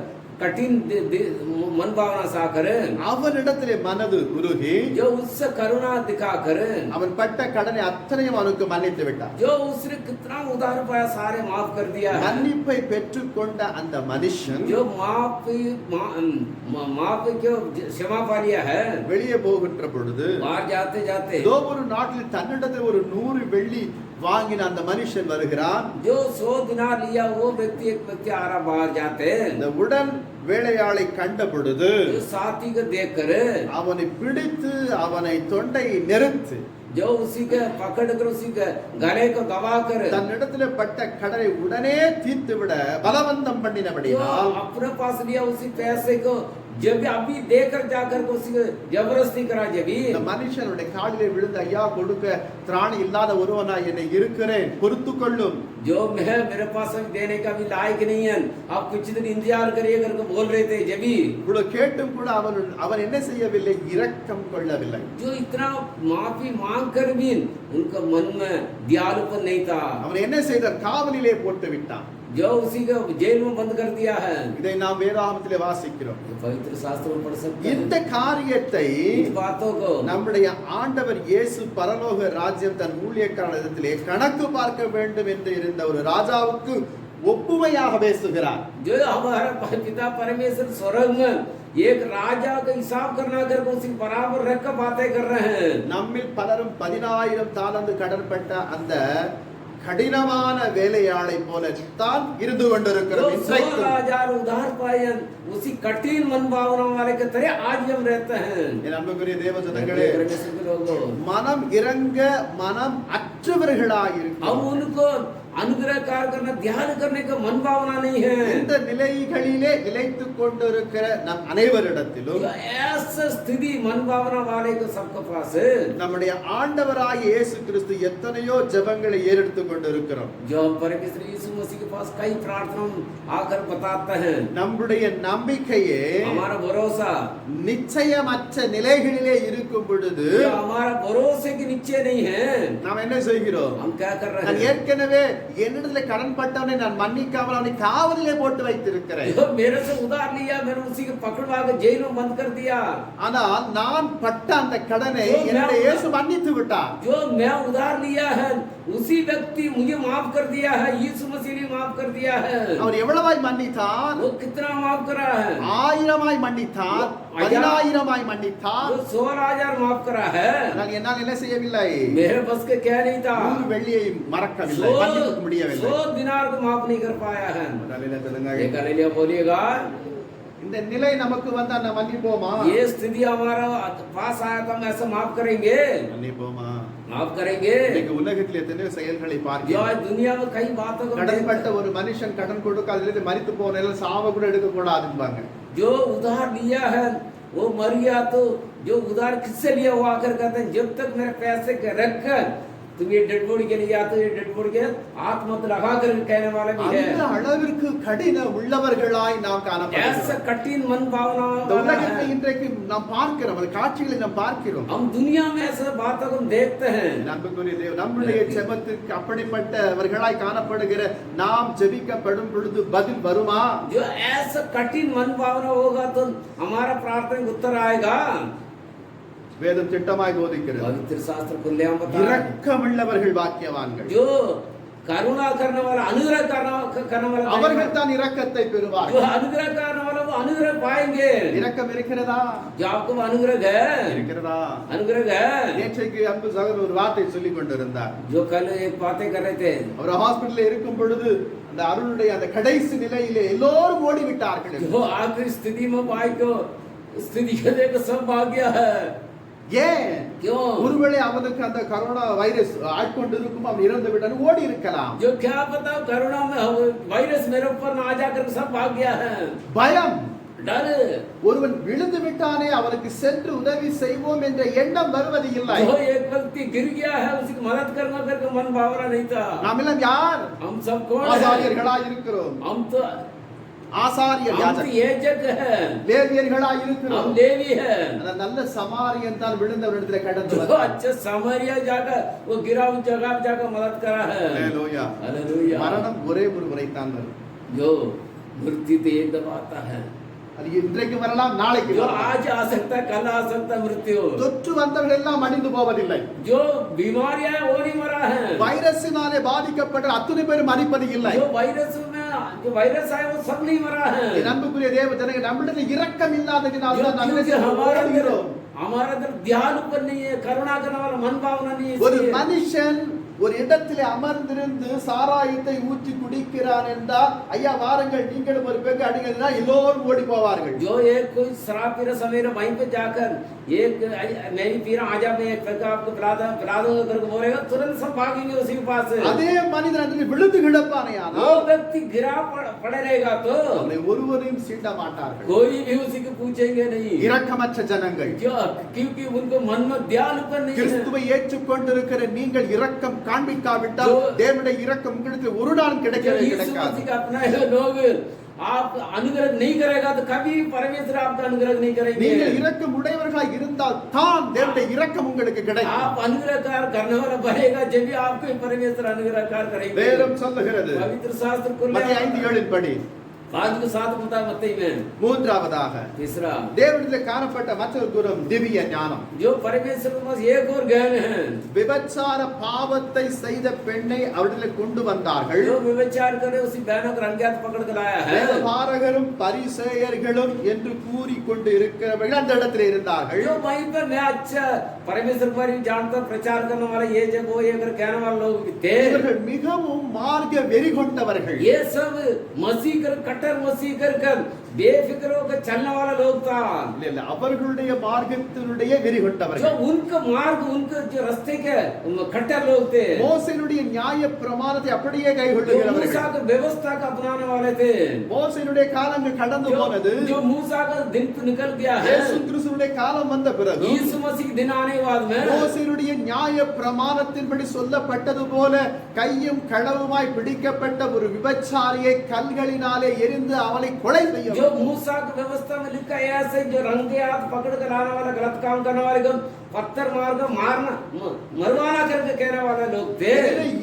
कठिन मन भावना से आकर அவனிடத்திலே மனது உருகி जो उससे करुणा दिखाकर அவன் பட்ட கடனை அத்தனையும் அவனுக்கு மன்னித்து விட்டார். जो उसने कितना उधार पाया सारे माफ कर दिया है மன்னிப்பை பெற்றுக்கொண்ட அந்த மனுஷன் जो माफ क्यों क्षमा पा लिया है வெளியே போகின்ற பொழுது बाहर जाते जाते ஏதோ ஒரு நாட்டில் தன்னிடத்தில் ஒரு 100 வெள்ளி வாங்கின அந்த மனுஷன் வருகிறான். जो 100 दिनार लिया वो व्यक्ति एक व्यक्ति आ रहा बाहर जाते இந்த உடன் வேலையாளை கண்ட பொழுது जो साथी को देखकर அவனை பிடித்து அவனை தொண்டை நெருத்து जो उसी के पकड़ कर उसी के गले को दबा कर தன்னிடத்திலே பட்ட கடனை உடனே தீர்த்து விட பலவந்தம் जो பண்ணினபடியால் अपने पास लिया उसी पैसे को जब अभी देकर जाकर को उसी को जबरदस्ती करा जब இந்த மனுஷனுடைய காலிலே விழுந்து ஐயா கொடுக்க திராணி இல்லாத ஒருவனா என்னை இருக்கிறேன் பொறுத்து கொள்ளும் जो मैं मेरे पास अभी देने का भी लायक नहीं है आप कुछ दिन इंतजार करिए करके बोल रहे थे जब இவ்வளவு கேட்டும் கூட அவன் என்ன செய்யவில்லை இரக்கம் கொள்ளவில்லை जो इतना माफी मांग कर भी उनका मन में दयालुपन नहीं था அவன் என்ன செய்தார் காவலிலே போட்டு விட்டான் जो उसी को जेल में बंद कर दिया है இதை நாம் வேதாகமத்திலே வாசிக்கிறோம் पवित्र शास्त्र में पढ़ सकते हैं இந்த காரியத்தை इस बातों को நம்முடைய ஆண்டவர் இயேசு பரலோக ராஜ்யம் தன் ஊழியக்காரனிடத்திலே கணக்கு பார்க்க வேண்டும் என்று இருந்த ஒரு ராஜாவுக்கு ஒப்புமையாக பேசுகிறார். जो हमारा पिता परमेश्वर स्वर्ग में एक राजा का हिसाब करना कर उसी बराबर रख कर बातें कर रहे हैं. நம்மில் பலரும் 10000 தாலந்து கடன்பட்ட அந்த கடினமான வேலையாளை போல தான் இருந்து கொண்டிருக்கிறோம். 16,000 उधार पाए उसी कठिन मन भावना वाले के तरह आज हम रहते हैं. என் அன்புக்குரிய தேவஜனங்களே, परमेश्वर के लोगों மனம் இறங்க மனம் அற்றவர்களாய் अब இருக்கிறோம். उनको अनुग्रह कार्य करना ध्यान करने का मन भावना नहीं है. இந்த நிலைகளிலே நிலைத்துக் கொண்டிருக்கிற நம் அனைவரிடத்திலும் जो ऐसा स्थिति मन भावना वाले को सबके पास நம்முடைய ஆண்டவராகிய இயேசு கிறிஸ்து எத்தனையோ ஜெபங்களை ஏறெடுத்துக் கொண்டிருக்கிறோம். जो परमेश्वर यीशु मसीह के पास कई प्रार्थना आकर बताते हैं. நம்முடைய நம்பிக்கையே हमारा भरोसा நிச்சயமற்ற நிலைகளிலே இருக்கும் பொழுது जो हमारा भरोसे की निश्चय नहीं है. நாம் என்ன செய்கிறோம்? हम क्या कर रहे நான் हैं? ஏற்கனவே என்னிடத்துல கடன் பட்டவனை நான் மன்னிக்காமல் அவனை காவலிலே போட்டு வைத்திருக்கிறேன். जो मेरे से उधार लिया मैंने उसी को पकड़वा के जेल में बंद कर दिया. ஆனால் நான் பட்ட அந்த கடனை என்னுடைய இயேசு மன்னித்து விட்டார். जो मैं उधार लिया है उसी व्यक्ति मुझे माफ कर दिया है. यीशु मसीह ने माफ कर दिया है. அவர் எவ்வளவாய் மன்னித்தார்? वो कितना माफ करा है? 1000 மன்னித்தார், 10000 மன்னித்தார். वो 16,000 माफ करा है. ஆனால் என்னால் என்ன செய்யவில்லை? मेरे बस के क्या नहीं था. 100 வெள்ளியை மறக்கவில்லை, மன்னிக்க முடியவில்லை. 100 दिनार को माफ नहीं कर पाया है. முதலிலே சொல்லுங்க, ये करने लिए बोलिएगा இந்த நிலை நமக்கு வந்தா நான் மன்னிப்போமா? ये स्थिति हमारा पास आया तो हम ऐसा माफ करेंगे மன்னிப்போமா? माफ करेंगे. இன்னைக்கு உலகத்தில் எத்தனையோ செயல்களை जो பார்க்கிறோம். आज दुनिया में कई बातों को கடன் பட்ட ஒரு மனுஷன் கடன் கொடுக்காதது மரித்து போன சாவ கூட எடுக்க கூடாதும்பாங்க. जो उधार लिया है वो मर गया तो जो उधार किससे लिया वो आकर कहते हैं जब तक मेरे पैसे के रख कर तुम ये डेड बॉडी के लिए या तो ये डेड बॉडी के हाथ मत लगा कर कहने वाला भी है. அந்த அளவிற்கு கடின உள்ளவர்களாய் நாம் ऐसा காணப்படுகிறோம். कठिन मन भावना இந்த वाला உலகத்தை है. இன்றைக்கு நாம் பார்க்கிறோம், அந்த காட்சிகளை நாம் பார்க்கிறோம். हम दुनिया में ऐसे बातों को हम देखते हैं. அன்புக்குரிய தேவ, நம்முடைய ஜெபத்திற்கு அப்படிப்பட்டவர்களாய் காணப்படுகிற நாம் ஜெபிக்கப்படும் பொழுது பதில் வருமா? जो ऐसा कठिन मन भावना होगा तो हमारा प्रार्थना का उत्तर आएगा. வேதம் திட்டமாய் போதிக்கிறது. पवित्र शास्त्र खुले हम बता இரக்கமுள்ளவர்கள் பாக்கியவான்கள். जो करुणा करने वाला अनुग्रह करने वाला அவர்கள் தான் இரக்கத்தை जो பெறுவார்கள். अनुग्रह करने वाला वो अनुग्रह पाएंगे. இரக்கம் இருக்கிறதா? जो आपको अनुग्रह है இருக்கிறதா? अनुग्रह है. நேற்றைக்கு அன்பு சகோதரர் ஒரு வார்த்தை சொல்லிக் கொண்டிருந்தார். जो कल एक बातें कर रहे थे அவர் ஹாஸ்பிடல்ல இருக்கும் பொழுது அந்த அருளுடைய அந்த கடைசி நிலையிலே எல்லோரும் ஓடி விட்டார்கள். जो आखिरी स्थिति में भाई को स्थिति को देख सब भाग गया है. ஏன்? क्यों? ஒருவேளை அவனுக்கு அந்த கரோனா வைரஸ் ஆட்கொண்டு இருக்கும், அவன் இறந்து விட்டான், ஓடி இருக்கலாம். जो क्या पता करुणा में वायरस मेरे ऊपर ना आ जाकर सब भाग गया है. பயம் डर ஒருவன் விழுந்து விட்டானே அவனுக்கு சென்று உதவி செய்வோம் என்ற எண்ணம் வருவது இல்லை. जो एक व्यक्ति गिर गया है उसकी मदद करना करके मन भावना नहीं था. நாம் எல்லாம் யார்? हम सब कौन है? ஆசாரியர்களாய் இருக்கிறோம். हम तो ஆசாரியர் याजक है, லேவியர்களாய் இருக்கிறோம். हम लेवी है. அந்த நல்ல சமாரியன் தான் விழுந்தவரிடத்தில் கடந்து जो வந்தார். अच्छा सामरिया जाकर वो गिरा हुआ जगह पे जाकर मदद करा है. ஹalleluya. हालेलुया. மரணம் ஒரே ஒரு முறை தான் வரும். जो मृत्यु तो एक दफा आता है. அது இன்றைக்கு வரலாம், நாளைக்கு जो வரலாம். आज आ सकता है, कल आ सकता है मृत्यु. தொற்று வந்தவர்கள் எல்லாம் அழிந்து போவதில்லை. जो बीमारियां है वो नहीं मरा है. வைரஸினாலே பாதிக்கப்பட்ட அத்தனை பேரும் மரிப்பது இல்லை. जो वायरस आया वो सब नहीं मरा है. என் அன்புக்குரிய தேவ ஜனங்களே, நம்மிடத்தில் இரக்கம் இல்லாததினால் தான் நாம் क्योंकि ஓடுகிறோம். हमारा अंदर दयालुपन नहीं है, करुणा करने वाला मन भावना नहीं है. ஒரு इसलिए மனுஷன் ஒரு இடத்திலே அமர்ந்திருந்து சாராயத்தை ஊற்றி குடிக்கிறான் என்றால், ஐயா வாருங்கள் நீங்களும் ஒரு பெഗ് அடிங்கன்னா எல்லோரும் ஓடி போவார்கள். जो एक कोई शराब पी रहा सवेरे वहीं पे जाकर एक मैं भी पी रहा हूं, आजा मैं एक पेग आपको पिला दूंगा करके बोलेगा, तुरंत सब भागेंगे उसी के पास. அதே மனிதன் அதில் விழுந்து கிடப்பானேயானால் वो व्यक्ति गिरा पड़े रहेगा तो அவனை ஒருவரையும் சீண்ட மாட்டார்கள். कोई भी उसी को पूछेंगे नहीं. இரக்கமற்ற ஜனங்கள். क्योंकि उनको मन में दयालुपन नहीं है. கிறிஸ்துவை ஏற்றுக்கொண்டிருக்கிற நீங்கள் இரக்கம் காண்பிக்காவிட்டால் தேவனுடைய இரக்கம் உங்களுக்கு ஒரு நாள் கிடைக்கவே यीशु கிடைக்காது. मसीह का अपना लोग आप अनुग्रह नहीं करेगा तो कभी परमेश्वर आपका अनुग्रह नहीं करेंगे. நீங்கள் இரக்கம் உடையவர்களாய் இருந்தால் தான் தேவனுடைய இரக்கம் உங்களுக்கு கிடைக்கும். आप अनुग्रह कार्य करने वाला बनेगा जब भी आपको परमेश्वर अनुग्रह कार्य करेंगे. வேதம் சொல்லுகிறது पवित्र शास्त्र को மத்திய 5:7 படி. आज के साथ बता मत्ती में மூன்றாவதாக तीसरा தேவனிடத்தில் காணப்பட்ட மற்றொரு குணம் திவ்ய ஞானம். जो परमेश्वर के पास एक और ज्ञान है. விபச்சார பாவத்தை செய்த பெண்ணை அவரிடத்தில் கொண்டு வந்தார்கள். जो व्यभिचार करे उसी बहनों को रंगेहाथ पकड़ कर लाया है. வேதபாரகரும் பரிசேயர்களும் என்று கூறிக்கொண்டு இருக்கிறவர்கள் அந்த இடத்தில் இருந்தார்கள். जो वहीं पर मैं अच्छा परमेश्वर पर ही जानता प्रचार करने वाला ये जब वो ये कर कहने वाले लोग भी थे. இவர்கள் மிகவும் மார்க்க வெறி கொண்டவர்கள். ये सब मसीह कर कट्टर मसीह कर बेफिक्र होकर चलने वाला लोग था. இல்ல அவர்களுடைய மார்க்கத்தினுடைய வெறி जो கொண்டவர்கள். उनका मार्ग उनके जो रास्ते के कट्टर लोग थे. மோசேயினுடைய நியாய பிரமாணத்தை அப்படியே जो मूसा கைக்கொள்ளுகிறவர்கள். का व्यवस्था का अपनाने वाले थे. மோசேயினுடைய காலங்கள் கடந்து போனது. जो मूसा का दिन तो निकल गया है. இயேசு கிறிஸ்துவினுடைய காலம் வந்த பிறகு यीशु मसीह के दिन आने के बाद में மோசேயினுடைய நியாய பிரமாணத்தின்படி சொல்லப்பட்டது போல கையும் களவுமாய் பிடிக்கப்பட்ட ஒரு விபச்சாரியை கல்களினாலே எரிந்து அவளை கொலை செய்ய जो मूसा की व्यवस्था में लिखा है ऐसे जो रंगे हाथ पकड़ कर लाने वाला गलत काम करने वाले को पत्थर मार कर मारना मरवाना करके कहने वाले लोग थे.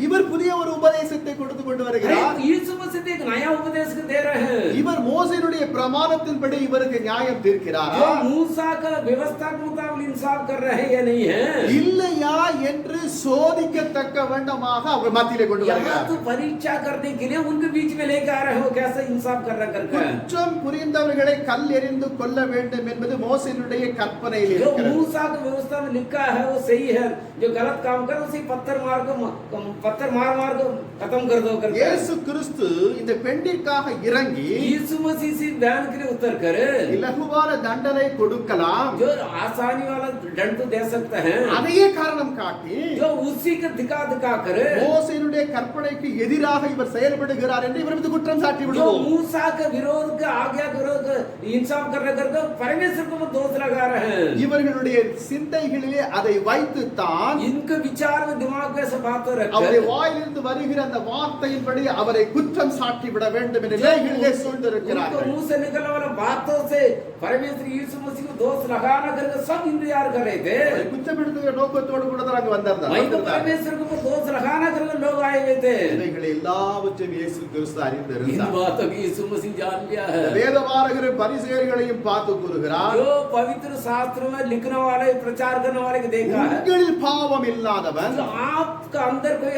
இவர் புதிய ஒரு உபதேசத்தை கொடுத்து கொண்டு வருகிறார். यीशु मसीह एक नया उपदेश दे रहे हैं. இவர் மோசேயினுடைய பிரமாணத்தின்படி இவருக்கு நியாயம் தீர்க்கிறாரா जो मूसा का व्यवस्था के मुताबिक इंसाफ कर रहे हैं या नहीं है, இல்லையா என்று சோதிக்கத்தக்க வண்ணமாக அவர் மத்தியிலே கொண்டு यहाँ வருகிறார். तो परीक्षा करने के लिए उनके बीच में लेकर आ रहे हो कैसे इंसाफ कर रहा करके. குற்றம் புரிந்தவர்களை கல் எறிந்து கொல்ல வேண்டும் என்பது மோசேயினுடைய கற்பனையில் जो இருக்கிறது. मूसा की व्यवस्था में लिखा है वो सही है. जो गलत काम कर उसी पत्थर मार को खत्म कर दो करके. இயேசு கிறிஸ்து இந்த பெண்ணிற்காக இறங்கி यीशु मसीह से बयान के लिए उतर कर இலகுவான தண்டனை கொடுக்கலாம். जो आसानी वाला दंड तो दे सकता है. அதையே காரணம் காட்டி जो उसी का दिखा कर மோசேயினுடைய கற்பனைக்கு எதிராக இவர் செயல்படுகிறார் என்று இவர் மீது குற்றம் சாட்டி जो விடுவோம். मूसा का विरोध का आज्ञा विरोध इंसाफ करने करके परमेश्वर को दोष लगा रहे हैं. இவர்களுடைய சிந்தைகளிலே அதை வைத்துத்தான் इनके विचार में दिमाग में ऐसा बात அவருடைய रखे வாயிலிருந்து வருகிற அந்த வார்த்தையின்படி அவரை குற்றம் சாட்டி விட வேண்டும் என்று வேகிலே उनको சூழ்ந்திருக்கிறார்கள். मुंह से निकलने वाला बातों से परमेश्वर यीशु मसीह को दोष लगाना करके सब इंतजार कर रहे थे. அவரை குற்றப்படுத்துகிற நோக்கத்தோடு கூட தான் அங்கு वहीं तो வந்தார். परमेश्वर को दोष लगाना करके लोग आए हुए थे. இவைகளை எல்லாவற்றையும் இயேசு கிறிஸ்து इन அறிந்திருந்தார். बातों की यीशु मसीह जान लिया है. வேதபாரகரும் பரிசேயர்களையும் பார்த்து கூறுகிறார், जो पवित्र शास्त्र में लिखने वाले प्रचार करने वाले को देखा है. உங்களில் பாவம் இல்லாதவன் जो आपका अंदर कोई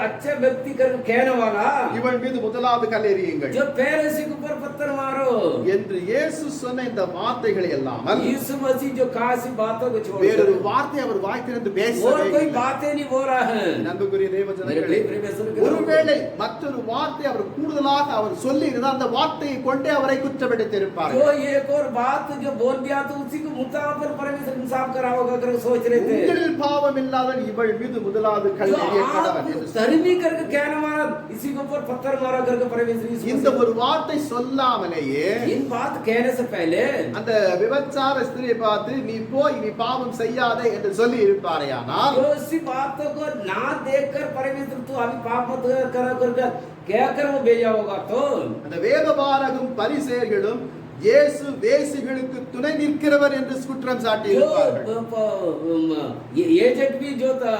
अच्छे व्यक्ति कर कहने वाला இவள் மீது முதலாவது கல் எறியுங்கள் जो पहले से ऊपर पत्थर मारो என்று இயேசு சொன்ன இந்த வார்த்தைகளை எல்லாம் यीशु मसीह जो कासी बातों को छोड़ வேறொரு வார்த்தை அவர் வாய்த்திருந்து और பேசவே कोई இல்லை. बातें नहीं बोल रहा है. அன்புக்குரிய தேவ मेरे ஜனங்களே, प्रिय परमेश्वर के ஒருவேளை மற்றொரு வார்த்தை அவர் கூடுதலாக அவர் சொல்லி இருந்தால் அந்த வார்த்தையை கொண்டே அவரை जो குற்றப்படுத்தியிருப்பார்கள். एक और बात जो बोल दिया तो उसी को मुताबिक परमेश्वर इंसाफ करा होगा कर सोच रहे थे. உங்களில் பாவம் இல்லாதவன் இவள் மீது முதலாவது கல் जो பெரிய கடவன் என்று तर्मी करके क्या ना मारा, इसी के ऊपर पत्थर मारा करके परमेश्वर यीशु இந்த ஒரு வார்த்தை சொல்லாமலேயே इन बात कहने से पहले அந்த விபச்சார ஸ்திரியை பார்த்து நீ போய் நீ பாவம் செய்யாதே என்று சொல்லி இருப்பாரேயானால் जो इसी बातों को ना देखकर परमेश्वर तू अभी पाप मत करा करके क्या कर वो भेजा होगा तो அந்த வேதபாரகும் பரிசேயர்களும் இயேசு வேசிகளுக்கு துணை நிற்கிறவர் என்று குற்றம் சாட்டி जो இருப்பார்கள் एजेंट भी जो था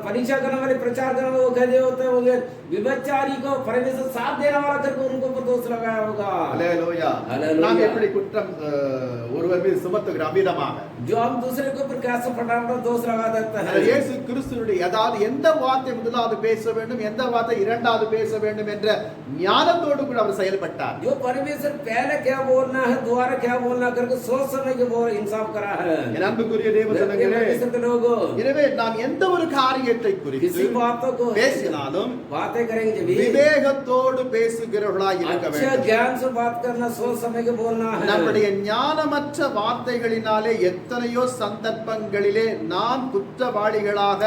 परीक्षा करने वाले प्रचार करने वाले वो कहते होते होंगे विभचारी को परमेश्वर साथ देने वाला करके उनको ऊपर दोष लगाया होगा அல்லேலூயா அல்லேலூயா. நாம் எப்படி குற்றம் ஒருவர் மீது சுமத்துகிறோம் அமிதமாக जो हम दूसरे के ऊपर कैसे फटाफट दोष लगा देते हैं ஆனால் இயேசு கிறிஸ்துவினுடைய அதாவது எந்த வார்த்தை முதலாவது பேச வேண்டும் எந்த வார்த்தை இரண்டாவது பேச வேண்டும் என்ற ஞானத்தோடு கூட அவர் செயல்பட்டார் जो परमेश्वर पहले क्या बोलना है दोबारा क्या बोलना करके सोच समझ के बोल इंसाफ करा है என் அன்புக்குரிய தேவ ஜனங்களே परमेश्वर के लोगों எனவே நாம் எந்த ஒரு காரியத்தை குறித்து किसी बातों को பேசினாலும் बातें करेंगे जब भी விவேகத்தோடு பேசுகிறவர்களாய் இருக்க अच्छे வேண்டும் ज्ञान से बात करना सोच समझ के बोलना है நம்முடைய ஞானமற்ற வார்த்தைகளினாலே எத்தனையோ சந்தர்ப்பங்களிலே நாம் குற்றவாளிகளாக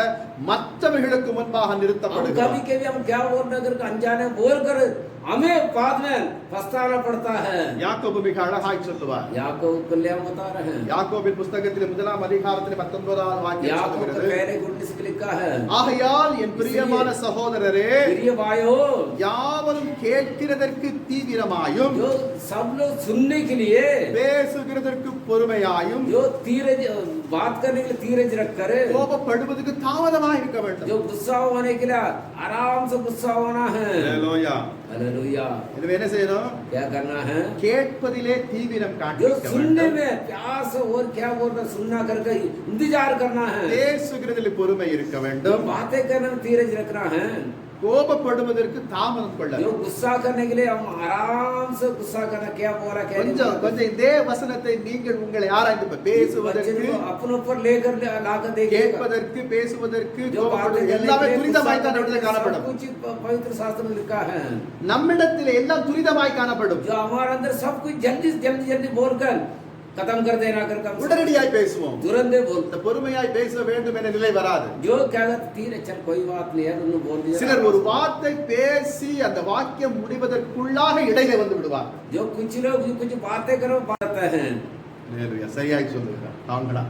மற்றவர்களுக்கு முன்பாக हम நிறுத்தப்படுகிறோம் कभी कभी हम क्या बोलना करके अनजाने बोल कर हमें बाद में पछताना पड़ता है யாக்கோபு மிக அழகாய் சொல்லுவார் याकूब को ले बता रहे हैं யாக்கோபின் புஸ்தகத்தில் முதலாம் அதிகாரத்தில் 19வது வாக்கியம் याकूब के சொல்கிறது पहले गुण से लिखा है ஆகையால் என் பிரியமான சகோதரரே प्रिय भाइयों யாவரும் கேட்கிறதற்கு தீவிரமாயும் जो सब लोग सुनने के लिए பேசுகிறதற்கு பொறுமையாயும் जो धीरज बात करने के लिए धीरज रख कर கோபப்படுவதற்கு தாமதமாக இருக்க வேண்டும் जो गुस्सा होने के लिए आराम से गुस्सा होना है ஹalleluya हालेलुया எனவே என்ன செய்யணும் क्या करना है கேட்பதிலே தீவிரம் जो காண்பிக்க सुनने வேண்டும் में प्यार से और क्या बोल रहा सुनना करके इंतजार करना है பேசுகிறதில் பொறுமை இருக்க जो வேண்டும் बातें करने में धीरज रखना है கோபப்படுவதற்கு தாமதம் கொள்ள जो गुस्सा करने के लिए हम आराम से गुस्सा करना क्या बोला क्या கொஞ்சம் கொஞ்சம் இதே வசனத்தை நீங்கள் உங்களை ஆராய்ந்து பேசுவதற்கு अपने ऊपर लेकर लाकर देखिएगा கேட்பதற்கு பேசுவதற்கு जो बातें கோபப்படுவதற்கு करने எல்லாமே के लिए துரிதமாய் गुस्सा தான் करने के लिए सब காணப்படும் कुछ पवित्र शास्त्र में लिखा है நம்மிடத்தில் எல்லாம் துரிதமாய் காணப்படும் जो हमारे अंदर सब कुछ जल्दी जल्दी जल्दी बोलकर खत्म कर देना कर कम உடனடியாய் பேசுவோம் तुरंत बोल இந்த பொறுமையாய் பேச வேண்டும் என்ற நிலை வராது जो क्या कहते तीर चल कोई बात नहीं है तुमने बोल दिया சிலர் ஒரு வார்த்தை பேசி அந்த வாக்கியம் முடிவதற்குள்ளாக இடையில வந்து விடுவார் जो कुछ लोग कुछ बातें करो बात है ஹalleluya சரியாய் சொல்லுகிறார் தாங்களா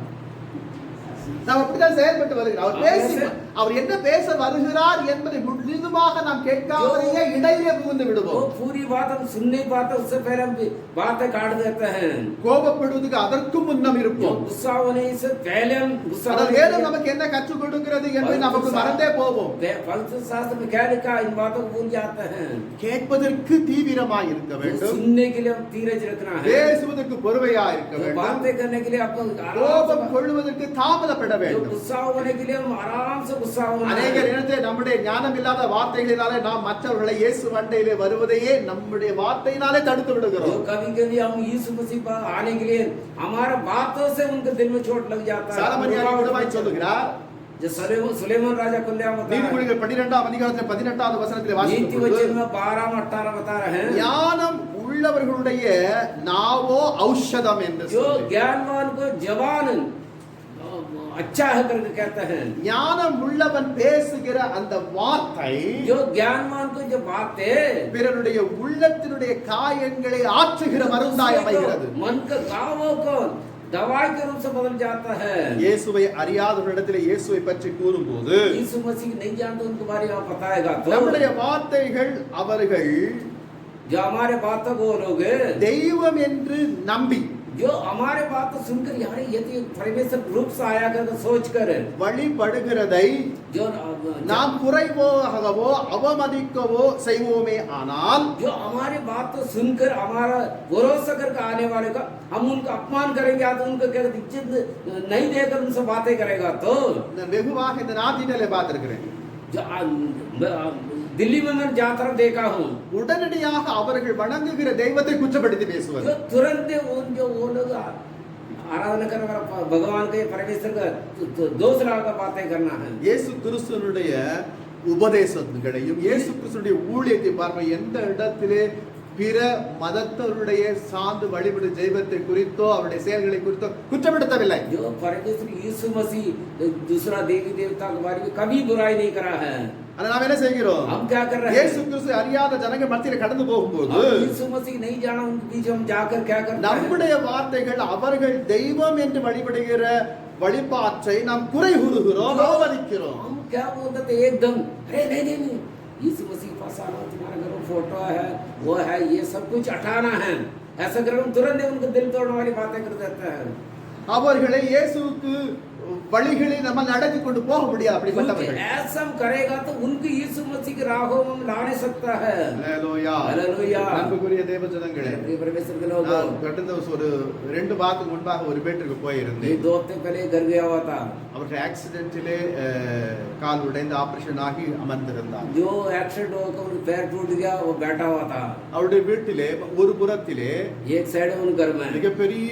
நாம் அப்படிதான் செயல்பட்டு வருகிறோம் அவர் பேசி அவர் என்ன பேச வருகிறார் என்பதை முழுதுமாக நாம் கேட்காமலேயே இடையிலே புகுந்து वो விடுவோம் पूरी बात हम सुन नहीं पाते उससे पहले हम बातें काट देते हैं கோபப்படுவதற்கு அதற்கு முன்னம் जो இருப்போம் गुस्सा होने से पहले हम गुस्सा ஆனால் होने வேதம் के நமக்கு என்ன கற்றுக் கொடுக்கிறது என்று நமக்கு மறந்தே போவோம் लिए- पवित्र शास्त्र में क्या लिखा इन बातों को भूल जाते हैं கேட்பதற்கு தீவிரமாய் இருக்க जो வேண்டும் सुनने के लिए हम धीरज रखना है பேசுவதற்கு பொறுமையா இருக்க जो வேண்டும் बातें करने के लिए अपन கோபம் கொள்வதற்கு தாமதப்பட जो வேண்டும் गुस्सा होने के लिए हम आराम से गुस्सा होना அநேக है நேரத்தில் நம்முடைய ஞானம் இல்லாத வார்த்தைகளினாலே நாம் மற்றவர்களை இயேசு மண்டையிலே வருவதையே நம்முடைய வார்த்தையினாலே தடுத்து जो விடுகிறோம் कभी कभी हम यीशु मसीह पर आने के लिए हमारा बातों से उनके दिल में चोट लग जाता है சாலமோன் விதமாய் சொல்லுகிறார் जो सुलेमान राजा को ले बता நீதிமொழிகள் 12ஆம் அதிகாரத்தில் 18வது வசனத்தில் नीति வாசிக்கும் वचन में 12 में 18 बता रहे हैं ஞானம் உள்ளவர்களுடைய நாவோ ஔஷதம் என்று जो சொல்லி ज्ञानवान को जवान अच्छा है करके कहते हैं ஞானம் உள்ளவன் பேசுகிற அந்த வார்த்தை जो ज्ञानवान को जो बातें பிறருடைய உள்ளத்தினுடைய காயங்களை ஆற்றுகிற மருந்தாய் அமைகிறது मन के गावों को दवाई के रूप से बदल जाता है இயேசுவை அறியாதவரிடத்தில் இயேசுவை பற்றி கூறும்போது यीशु मसीह नहीं जानते उनके बारे में बताएगा तो நம்முடைய வார்த்தைகள் அவர்கள் जो हमारे बातों को लोग தெய்வம் என்று நம்பி जो हमारे बात को सुनकर यार ये तो परमेश्वर रूप से आया कर सोच कर வழிபடுகிறதை जो நாம் குறைவாகவோ அவமதிக்கவோ செய்வோமே ஆனால் जो हमारे बात को सुनकर हमारा भरोसा करके आने वाले का हम उनका अपमान करेंगे या तो उनको क्या इज्जत नहीं देकर उनसे बातें करेगा तो நான் வெகுவாக இந்த நாட்டிலே பார்த்திருக்கிறேன் जो दिल्ली में मैं जाता देखा हूँ உடனடியாக அவர்கள் வணங்குகிற தெய்வத்தை குற்றப்படுத்தி பேசுவது जो तुरंत जो वो लोग आराधना करने वाला भगवान के परमेश्वर का दोष लगा बातें करना है இயேசு கிறிஸ்துவினுடைய உபதேசங்களையும் இயேசு கிறிஸ்துவினுடைய ஊழியத்தை பார்வை எந்த இடத்திலே பிற மதத்தவருடைய சார்ந்து வழிபடு தெய்வத்தை குறித்தோ அவருடைய செயல்களை குறித்தோ குற்றப்படுத்தவில்லை. जो परमेश्वर यीशु मसीह दूसरा देवी देवता के बारे में कभी बुराई नहीं करा है. ஆனா நாம் என்ன செய்கிறோம்? हम क्या कर रहे हैं? இயேசு கிறிஸ்து அறியாத ஜனங்கள் மத்தியில கடந்து போகும்போது यीशु मसीह नहीं जाना उनके बीच हम जाकर क्या करते हैं? நம்முடைய வார்த்தைகள் அவர்கள் தெய்வம் என்று வழிபடுகிற வழிபாட்டை நாம் குறை கூறுகிறோம், அவமதிக்கிறோம். हम क्या बोलते थे एकदम अरे नहीं नहीं यीशु मसीह के पास आना, तुम्हारे घर में फोटो है वो है ये सब कुछ हटाना है, ऐसा कर हम तुरंत उनको दिल तोड़ने वाली बातें कर देते हैं. அவர்களை இயேசுவுக்கு வழிகளை நம்ம நடத்தி கொண்டு போக முடியாது. அப்படிப்பட்டவர்கள் ऐसा करेगा तो उनके यीशु मसीह के राहों में ला नहीं सकता है. ஹalleluya ஹalleluya. அன்புக்குரிய தேவ ஜனங்களே, परमेश्वर के लोग நான் கடந்த ஒரு 2 வாரத்துக்கு முன்பாக ஒரு வீட்டுக்கு போயிருந்தேன். ये 2 हफ्ते पहले घर गया हुआ था. அவருக்கு ஆக்சிடென்ட்டிலே கால் உடைந்து ஆபரேஷன் ஆகி அமர்ந்திருந்தார். जो एक्सीडेंट होकर उनका पैर टूट गया वो बैठा हुआ था. அவருடைய வீட்டிலே ஒரு புறத்திலே एक साइड उन घर में மிகப்பெரிய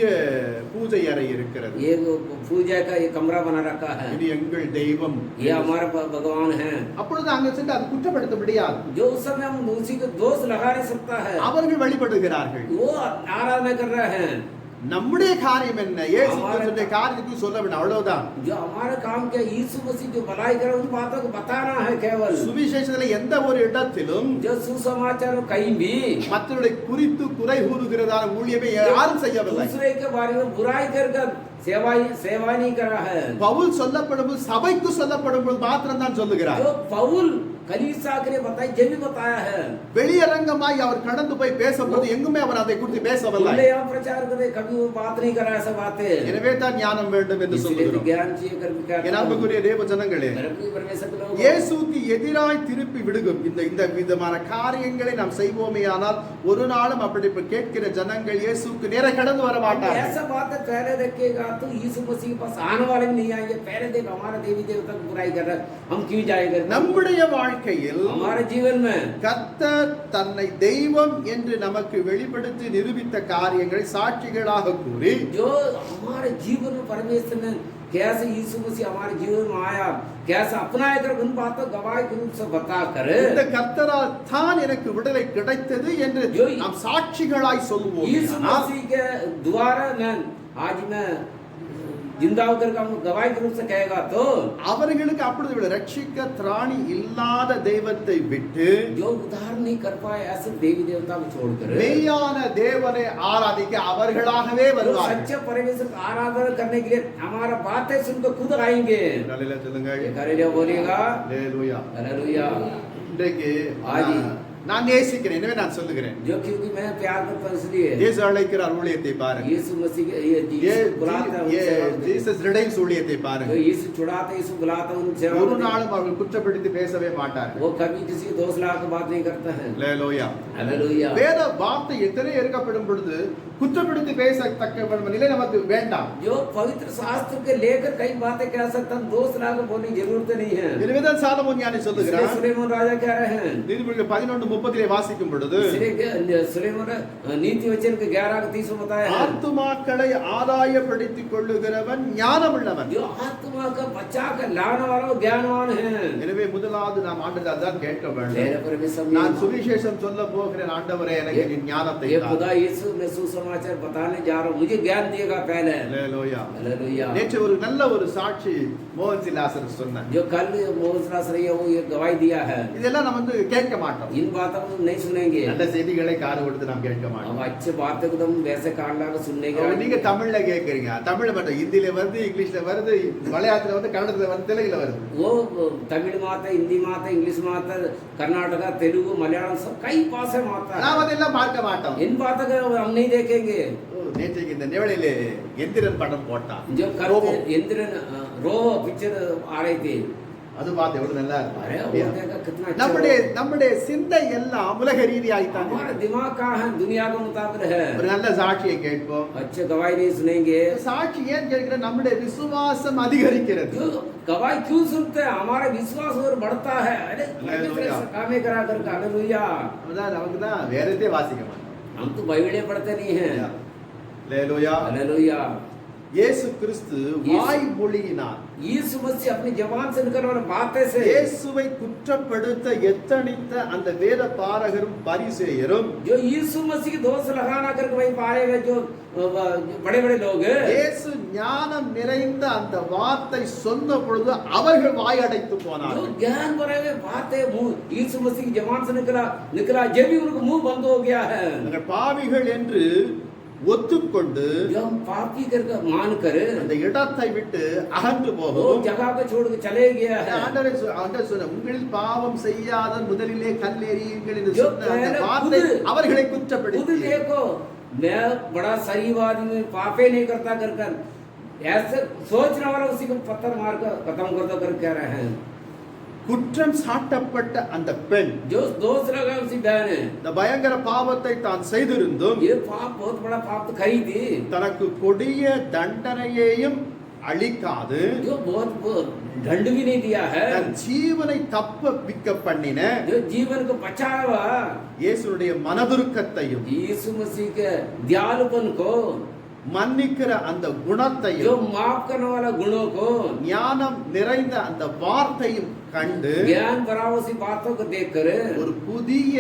பூஜை அறை இருக்கிறது. ये पूजा का ये कमरा बना रखा है. இது எங்கள் தெய்வம். ये हमारा भगवान है. அப்பொழுது அங்க சென்று அது குற்றப்படுத்த முடியாது. जो उस समय हम उसी को दोष लगा नहीं सकता है. அவர்கள் வழிபடுகிறார்கள். वो आराधना कर रहे हैं. நம்முடைய காரியம் என்ன? இயேசு கிறிஸ்துவின் காரியத்தை சொல்ல வேண்டும், அவ்வளவுதான். जो हमारा काम क्या यीशु मसीह जो भलाई करे उन बातों को बताना है केवल. சுவிசேஷத்துல எந்த ஒரு இடத்திலும் जो सुसमाचार में कहीं भी மற்றவர்களை குறித்து குறை கூறுகிறதான ஊழியமே யாரும் செய்யவில்லை. दूसरे के बारे में बुराई कर सेवा नहीं करा है. பவுல் சொல்லப்படும்போது சபைக்கு சொல்லப்படும்போது மாத்திரம் தான் சொல்லுகிறார். जो पौल कलीसिया के लिए बताई जब भी बताया है. வெளியரங்கமாய் அவர் கடந்து போய் பேசும்போது எங்குமே அவர் அதை குறித்து பேசவில்லை. खुले हम प्रचार करते कभी वो बात नहीं करा ऐसा बातें. எனவே தான் ஞானம் வேண்டும் என்று इसलिए சொல்லுகிறோம். ज्ञान चाहिए कर क्या என் அன்புக்குரிய தேவ ஜனங்களே, परमेश्वर के लोग இயேசுவுக்கு எதிராய் திருப்பி விடுகும் இந்த விதமான காரியங்களை நாம் செய்வோமேயானால் ஒரு நாளும் அப்படி கேட்கிற ஜனங்கள் இயேசுவுக்கு நேர கடந்து வர மாட்டார்கள். ऐसा बात पहले रखेगा तो यीशु मसीह के पास आने वाले भी नहीं आएंगे. पहले देख हमारा देवी देवता की बुराई कर रहा है, हम क्यों जाएंगे? நம்முடைய வாழ்க்கையில் हमारे जीवन में கர்த்தர் தன்னை தெய்வம் என்று நமக்கு வெளிப்படுத்தி நிரூபித்த காரியங்களை சாட்சிகளாக கூறி जो हमारे जीवन में परमेश्वर ने कैसे यीशु मसीह हमारे जीवन में आया, कैसे अपनाया कर उन बातों गवाही के रूप से बता कर இந்த கர்த்தரால் தான் எனக்கு விடுதலை கிடைத்தது என்று நாம் சாட்சிகளாய் சொல்லுவோம். यीशु मसीह के द्वारा मैं आज मैं जिंदा होकर का गवाही के रूप से कहेगा तो அவர்களுக்கு அப்பொழுது ரட்சிக்க திராணி இல்லாத தெய்வத்தை விட்டு जो उद्धार नहीं कर पाए ऐसे देवी देवता को छोड़कर மெய்யான தேவனை ஆராதிக்க அவர்களாகவே வருவார்கள். सच्चे परमेश्वर का आराधना करने के लिए हमारा बातें सुनकर खुद आएंगे. அல்லேலூயா சொல்லுங்கள். हालेलुया बोलिएगा. அல்லேலூயா. हालेलुया. இன்றைக்கு ஆதி. நான் நேசிக்கிறேன், எனவே நான் சொல்லுகிறேன். जो क्योंकि मैं प्यार करता हूं इसलिए இயேசு அழைக்கிறார் ஊழியத்தை பாருங்க. यीशु मसीह ये बुलाता है ஜீசஸ் ரிடைம்ஸ் ஊழியத்தை பாருங்க. जो यीशु छुड़ाता है यीशु बुलाता है उन सेवा ஒரு நாளும் அவர்கள் குற்றப்படுத்தி பேசவே மாட்டார்கள். वो कभी किसी को दोष लगा के बात नहीं करता है. அல்லேலூயா. हालेलुया. வேத வார்த்தை எத்தனை எடுக்கப்படும் பொழுது குற்றப்படுத்தி பேசத்தக்க நிலை நமக்கு வேண்டாம். जो पवित्र शास्त्र के लेकर कई बातें कह सकता है, दोष लगा के बोलने की जरूरत नहीं है. எனவேதான் சாலமோன் ஞானி சொல்லுகிறார். सुलेमान राजा कह रहे हैं. நீதிமொழிகள் 11:30 வாசிக்கும் பொழுது सुलेमान नीति वचन के 11:30 में बताया है. ஆத்துமாக்களை ஆதாயப்படுத்திக் கொள்ளுகிறவன் ஞானமுள்ளவன். जो आत्मा का बचा कर लाने वाला वो ज्ञानवान है. எனவே முதலாவது நாம் ஆண்டவரை அதான் கேட்க வேண்டும். मेरे परमेश्वर நான் சுவிசேஷம் சொல்ல போகிறேன், ஆண்டவரே எனக்கு நீ ஞானத்தை ये தாரும். खुदा यीशु मैं सुसमाचार बताने जा रहा हूँ, मुझे ज्ञान देगा पहले. அல்லேலூயா. हालेलुया. நேற்று ஒரு நல்ல ஒரு சாட்சி மோகன் சிலாசர் சொன்னார். जो कल मोहनदास रही है वो ये गवाही दिया है. இதெல்லாம் நம்ம வந்து கேட்க மாட்டோம். इन बातों को नहीं सुनेंगे. நல்ல செய்திகளை காது கொடுத்து நாம் கேட்க अब மாட்டோம். अच्छे बातें को तुम वैसे कान लगा सुनने के நீங்க தமிழ்ல கேக்குறீங்க, தமிழ்ல மட்டும் ஹிந்தில வருது, இங்கிலீஷ்ல வருது, மலையாளத்துல வந்து, கன்னடத்துல வருது, தெலுங்குல வருது. वो तमिल में आता है, हिंदी में आता है, इंग्लिश में आता है, कर्नाटका तेलुगु मलयालम सब कई भाषा में आता है. நாம் அதெல்லாம் பார்க்க மாட்டோம். इन बातों को हम नहीं देखेंगे. நேற்றைக்கு இந்த நிவளையில எந்திரன் படம் போட்டான். जो कल इंद्रन रो पिक्चर आ रही थी, அது பார்த்து எவ்வளவு நல்லா अरे वो இருக்கு. देखा कितना अच्छा. நம்முடைய சிந்தை எல்லாம் உலக ரீதியாய்த்தான். हमारा दिमाग कहाँ है, दुनिया के मुताबिक है. ஒரு நல்ல சாட்சியை கேட்போம். अच्छे गवाही नहीं सुनेंगे. சாட்சி ஏன் கேட்கிற? நம்முடைய விசுவாசம் அதிகரிக்கிறது. जो गवाही क्यों सुनते हैं, हमारा विश्वास और बढ़ता है. अरे कामे करा कर हालेलुया. அதான் நமக்கு தான் வேற எதே வாசிக்க மாட்டோம். हम तो बाइबल पढ़ते नहीं हैं. அல்லேலூயா. हालेलुया. இயேசு கிறிஸ்து வாய் மொழியினார். यीशु मसीह अपनी जबान से निकलने वाली बातें से இயேசுவை குற்றப்படுத்த எத்தனித்த அந்த வேத பாரகரும் பரிசேயரும் जो यीशु मसीह की दोष लगाना करके वही पाए गए जो बड़े बड़े लोग இயேசு ஞானம் நிறைந்த அந்த வார்த்தை சொன்ன பொழுது அவர்கள் வாய் அடைத்து जो போனார்கள். ज्ञान भरे हुए बातें मुंह यीशु मसीह की जबान से निकला जब भी उनको मुंह बंद हो गया है. நாங்கள் பாவிகள் என்று ஒத்துக்கொண்டு जो हम पापी करके मान कर அந்த இடத்தை விட்டு அகன்று वो போகவும் जगह को छोड़ के चले गया है. ஆண்டவர் சொன்ன உங்களில் பாவம் செய்யாத முதலிலே கல்லெறியுங்கள் என்று जो சொன்ன அந்த पहले வார்த்தை खुद- அவர்களை खुद குற்றப்படுத்தி देखो मैं बड़ा शरीफ आदमी पापे नहीं करता कर ऐसे सोचने वाला उसी को पत्थर मार कर खत्म कर दो कर कह रहे हैं. குற்றம் சாட்டப்பட்ட அந்த பெண் जो दोष लगा उसी बहन है இந்த பயங்கர பாவத்தை தான் செய்திருந்தும் ये पाप बहुत बड़ा पाप तो करी थी தனக்கு கொடிய தண்டனையையும் அளிக்காது जो बहुत दंड भी नहीं दिया है தன் ஜீவனை தப்பவிக்க பண்ணின जो जीवन को बचाया हुआ இயேசுடைய மனதுருக்கத்தையும் यीशु मसीह के दयालुपन को மன்னிக்கிற அந்த जो குணத்தையும் माफ करने वाला गुणों को ஞானம் நிறைந்த அந்த வார்த்தையும் கண்டு ज्ञान बराबर सी बातों को देखकर ஒரு புதிய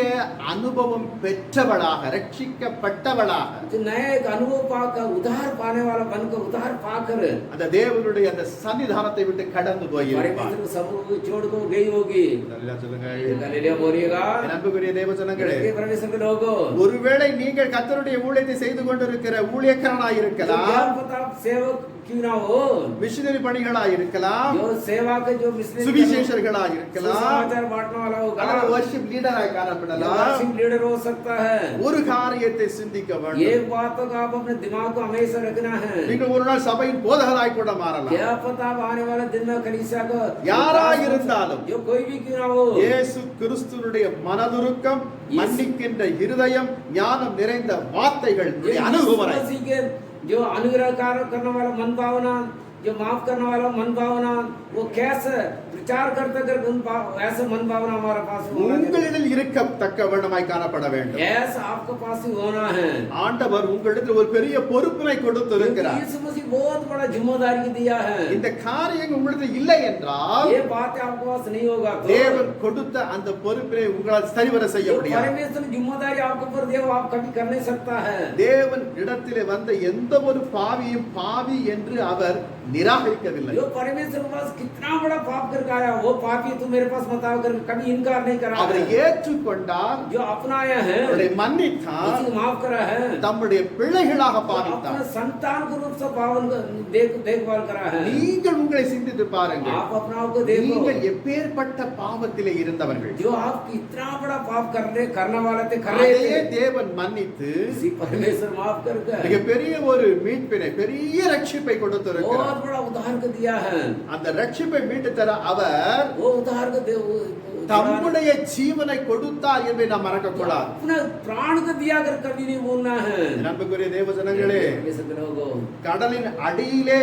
அனுபவம் பெற்றவளாக ரட்சிக்கப்பட்டவளாக जो नया एक अनुभव पाकर उधार पाने वाला बनकर उधार पाकर அந்த தேவனுடைய அந்த சன்னிதானத்தை விட்டு கடந்து போயிருப்பார். परमेश्वर को समूह को छोड़ को गई होगी. நல்லா சொல்லுங்க. हालेलुया बोलिएगा. என் அன்புக்குரிய தேவஜனங்களே, परमेश्वर के लोगों ஒருவேளை நீங்கள் கர்த்தருடைய ஊழியத்தை செய்து கொண்டிருக்கிற ஊழியக்காரனாய் क्या இருக்கலாம், पता आप सेवक क्यों ना हो மிஷனரி பணிகளாய் இருக்கலாம், जो सेवा के जो मिशनरी சுவிசேஷர்களாய் இருக்கலாம், समाचार बांटने वाला होगा அல்லது வர்ஷிப் லீடராய் காணப்படலாம். वर्शिप लीडर हो सकता है. ஒரு காரியத்தை சிந்திக்க ये வேண்டும். बात तो आप अपने दिमाग को हमेशा रखना है. நீங்கள் ஒரு நாள் சபையின் போதகராய் கூட மாறலாம். क्या पता आप आने वाले दिन में कलीसिया को யாராய் இருந்தாலும் जो कोई भी क्यों ना हो இயேசு கிறிஸ்துவினுடைய மனதுருக்கம், மன்னிக்கின்ற இருதயம், ஞானம் நிறைந்த வார்த்தைகள் ये அனுபவம் यीशु मसीह के जो अनुग्रह कार्य करने वाला मन भावना जो माफ करने वाला मन भावना वो कैसे प्रचार करते करके ऐसे मन भावना हमारे पास होना चाहिए. உங்களிடம் இருக்கத்தக்க வண்ணமாய் காணப்பட வேண்டும். ऐसा आपके पास ही होना है. ஆண்டவர் உங்களிடத்தில் ஒரு பெரிய பொறுப்பினை கொடுத்திருக்கிறார். यीशु मसीह बहुत बड़ा जिम्मेदारी दिया है. இந்த காரியம் உங்களிடத்தில் இல்லை என்றால் ये बातें आपके पास नहीं होगा तो தேவன் கொடுத்த அந்த பொறுப்பினை உங்களால் சரிவர செய்ய जो முடியாது. परमेश्वर जिम्मेदारी आपके ऊपर दिया वो आप कभी कर नहीं सकता है. தேவன் இடத்திலே வந்த எந்த ஒரு பாவியும் பாவி என்று அவர் நிராகரிக்கவில்லை. जो परमेश्वर के पास कितना बड़ा पाप करके आया वो पापी तू मेरे पास मत आओ कर कभी इनकार नहीं करा அவரை है. ஏற்றுக்கொண்டார், जो अपनाया है அவரை மன்னித்தார், उसी को माफ करा है. தம்முடைய பிள்ளைகளாக अपने பாவித்தார். संतान को रूप से पावन देखभाल करा है. நீங்கள் उங்களை சிந்தித்து பாருங்கள். आप अपना को देखो நீங்கள் எப்பேற்பட்ட பாவத்திலே இருந்தவர்கள். जो आप कितना बड़ा पाप करने वाले थे कर रहे அதையே थे தேவன் மன்னித்து इसी परमेश्वर माफ करके மிகப்பெரிய ஒரு மீட்பினை, பெரிய ரட்சிப்பை கொடுத்திருக்கிறார். बहुत बड़ा उद्धार को दिया है. அந்த ரட்சிப்பை மீட்டு தர அவர் वो उद्धार को தம்முடைய ஜீவனை கொடுத்தார் என்பதை நாம் மறக்க கூடாது. अपना प्राण को दिया कर कभी नहीं बोलना है. அன்புக்குரிய தேவஜனங்களே, परमेश्वर के लोगों கடலின் அடியிலே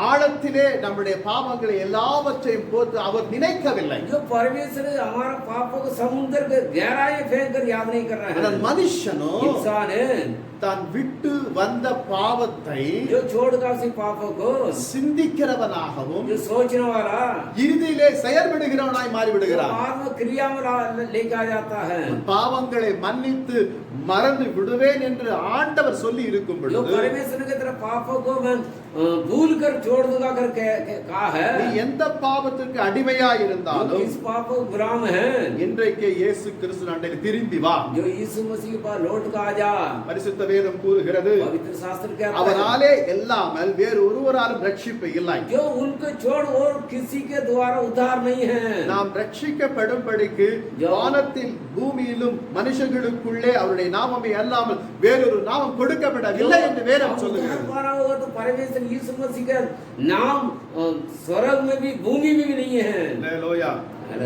ஆழத்திலே நம்முடைய பாவங்களை எல்லாவற்றையும் போட்டு அவர் நினைக்கவில்லை. जो परमेश्वर हमारा पापों को समुद्र के गहराई में फेंक कर याद नहीं कर रहा ஆனால் है. மனுஷனோ इंसान है தான் விட்டு வந்த பாவத்தை जो छोड़कर उसी पापों को சிந்திக்கிறவனாகவும் जो सोचने वाला இறுதியிலே செயல்படுகிறவனாய் जो மாறிவிடுகிறார். बाद में क्रिया में लेके आ जाता है. பாவங்களை மன்னித்து மறந்து விடுவேன் என்று ஆண்டவர் சொல்லி இருக்கும் जो பொழுது परमेश्वर की तरफ पापों को मैं भूल कर छोड़ दूंगा कर कहा है. நீ எந்த பாவத்திற்கு அடிமையா जो இருந்தாலும் किस पापों को गुलाम है இன்றைக்கு இயேசு கிறிஸ்து அண்டையில் திரும்பி வா. जो यीशु मसीह के पास लौट कर आ जा. பரிசுத்த வேதம் கூறுகிறது, पवित्र शास्त्र कहता है அவராலே எல்லாமல் வேறு ஒருவராலும் ரட்சிப்பு இல்லை. जो उनको छोड़ और किसी के द्वारा उद्धार नहीं है. நாம் ரட்சிக்கப்படும்படிக்கு வானத்தில் பூமியிலும் மனுஷர்களுக்குள்ளே அவருடைய நாமமே அல்லாமல் வேறொரு நாமம் கொடுக்கப்படவில்லை என்று வேதம் சொல்லுகிறது. उद्धार पाना होगा तो परमेश्वर यीशु मसीह का नाम स्वर्ग में भी भूमि में भी नहीं है. அல்லேலூயா.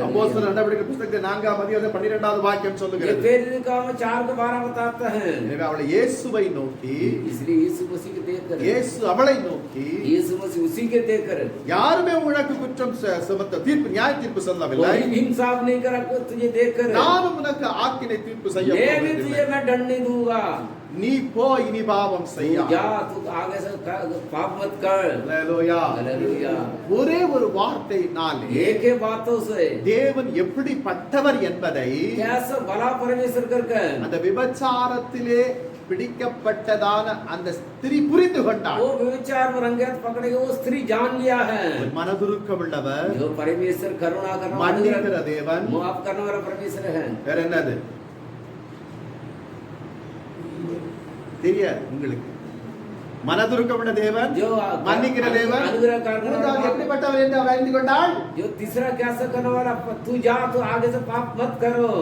அப்போஸ்தலர் நடவடிக்கைகள் புத்தகத்தில் 4ஆம் அதிகாரம் 12வது வாக்கியம் ये சொல்லுகிறது. प्रेरित काम 4:12 बताता है. எனவே அவளை இயேசுவை நோக்கி, इसलिए यीशु मसीह के देख कर இயேசு அவளை நோக்கி, यीशु मसीह उसी के देख कर யாருமே உனக்கு குற்றம் சுமத்த தீர்ப்பு நியாய தீர்ப்பு சொல்லவில்லை, कोई भी इंसाफ नहीं करा तुझे देख कर நானும் உனக்கு ஆக்கினை தீர்ப்பு செய்ய मैं भी போவதில்லை. तुझे मैं दंड नहीं दूंगा. நீ போய் இனி பாவம் तू செய்யாதே. जा, तू आगे से पाप मत कर। அல்லேலூயா. हालेलुया। ஒரே ஒரு வார்த்தையினாலே एक ही बातों से தேவன் எப்படிப்பட்டவர் என்பதை कैसा भला परमेश्वर कर அந்த விபச்சாரத்திலே பிடிக்கப்பட்டதான அந்த ஸ்திரீ புரிந்து கொண்டாள். वो व्यभिचार में रंगेत पकड़े वो स्त्री जान लिया है। மனதுருக்கமுள்ளவர், जो परमेश्वर करुणा करने மன்னிக்கிற தேவன். माफ करने वाला परमेश्वर है। வேற என்னது தெரியாது உங்களுக்கு? மனதுருக்கமுள்ள தேவன், जो மன்னிக்கிற தேவன். अनुग्रह करने மூன்றாவது वाला எப்படிப்பட்டவர் என்று அவர் அறிந்து கொண்டாள். जो तीसरा कैसा करने वाला तू जा, तू आगे से पाप मत करो।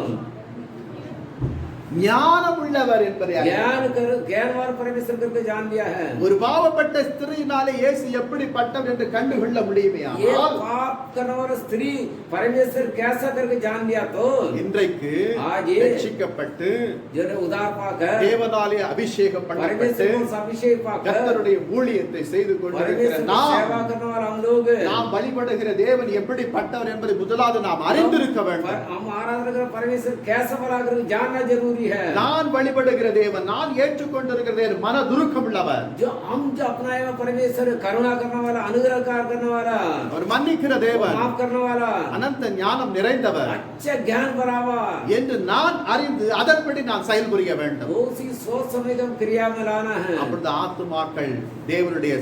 ஞானம் உள்ளவர் என்பதை அறிந்தாள். ज्ञान करो, ज्ञान वाला परमेश्वर करके जान लिया है। ஒரு பாவப்பட்ட ஸ்திரீயினாலே இயேசு எப்படிப்பட்டவர் என்று கண்டுகொள்ள முடியுமே. ये पाप करने वाला स्त्री परमेश्वर कैसा करके जान लिया तो இன்றைக்கு आज ரட்சிக்கப்பட்டு जो उदार पाकर தேவனாலே அபிஷேகம் பண்ணப்பட்டு परमेश्वर को अभिषेक पाकर கர்த்தருடைய ஊழியத்தை செய்து கொண்டிருக்கிற परमेश्वर की நாம் सेवा करने वाला हम लोग நாம் வழிபடுகிற தேவன் எப்படிப்பட்டவர் என்பதை முதலாவது நாம் அறிந்திருக்க வேண்டும். हम आराधना कर परमेश्वर कैसा भला कर जानना जरूरी है। நான் வழிபடுகிற தேவன், நான் ஏற்றுக்கொண்டிருக்கிற தேவன் மனதுருக்கம் உள்ளவர். जो हम जो अपनाए हुए परमेश्वर करुणा करने वाला, अनुग्रह करने वाला, அவர் மன்னிக்கிற தேவன், माफ करने वाला, அனந்த ஞானம் நிறைந்தவர் अच्छा ज्ञान भरावा என்று நான் அறிந்து அதன்படி நான் செயல்புரிய வேண்டும். वो उसी सोच समझ कर क्रिया में लाना है। அப்பொழுது ஆத்துமாக்கள் தேவனுடைய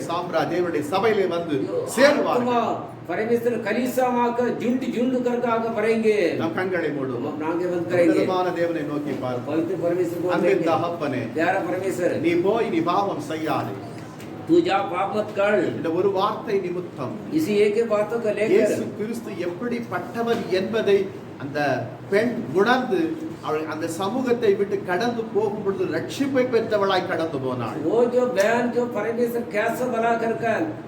தேவனுடைய சபையிலே வந்து जो சேருவார்கள். आत्मा परमेश्वर कलीसिया में आकर झुंड झुंड करके आकर भरेंगे। நம் கண்களை हम மூடுவோம். अपना आंखें बंद करेंगे। உன்னதமான தேவனை நோக்கி பார்ப்போம். पवित्र परमेश्वर को அன்பின் देखेंगे। தகப்பனே, प्यारा परमेश्वर, நீ போய் நீ பாவம் செய்யாதே. तू जा पाप मत कर। இந்த ஒரு வார்த்தை நிமித்தம் इसी एक ही बातों को இயேசு लेकर கிறிஸ்து எப்படிப்பட்டவர் என்பதை அந்த பெண் உணர்ந்து அவள் அந்த சமூகத்தை விட்டு கடந்து போகும் பொழுது ரட்சிப்பை பெற்றவளாய் கடந்து போனாள். वो जो बहन जो परमेश्वर कैसे भला कर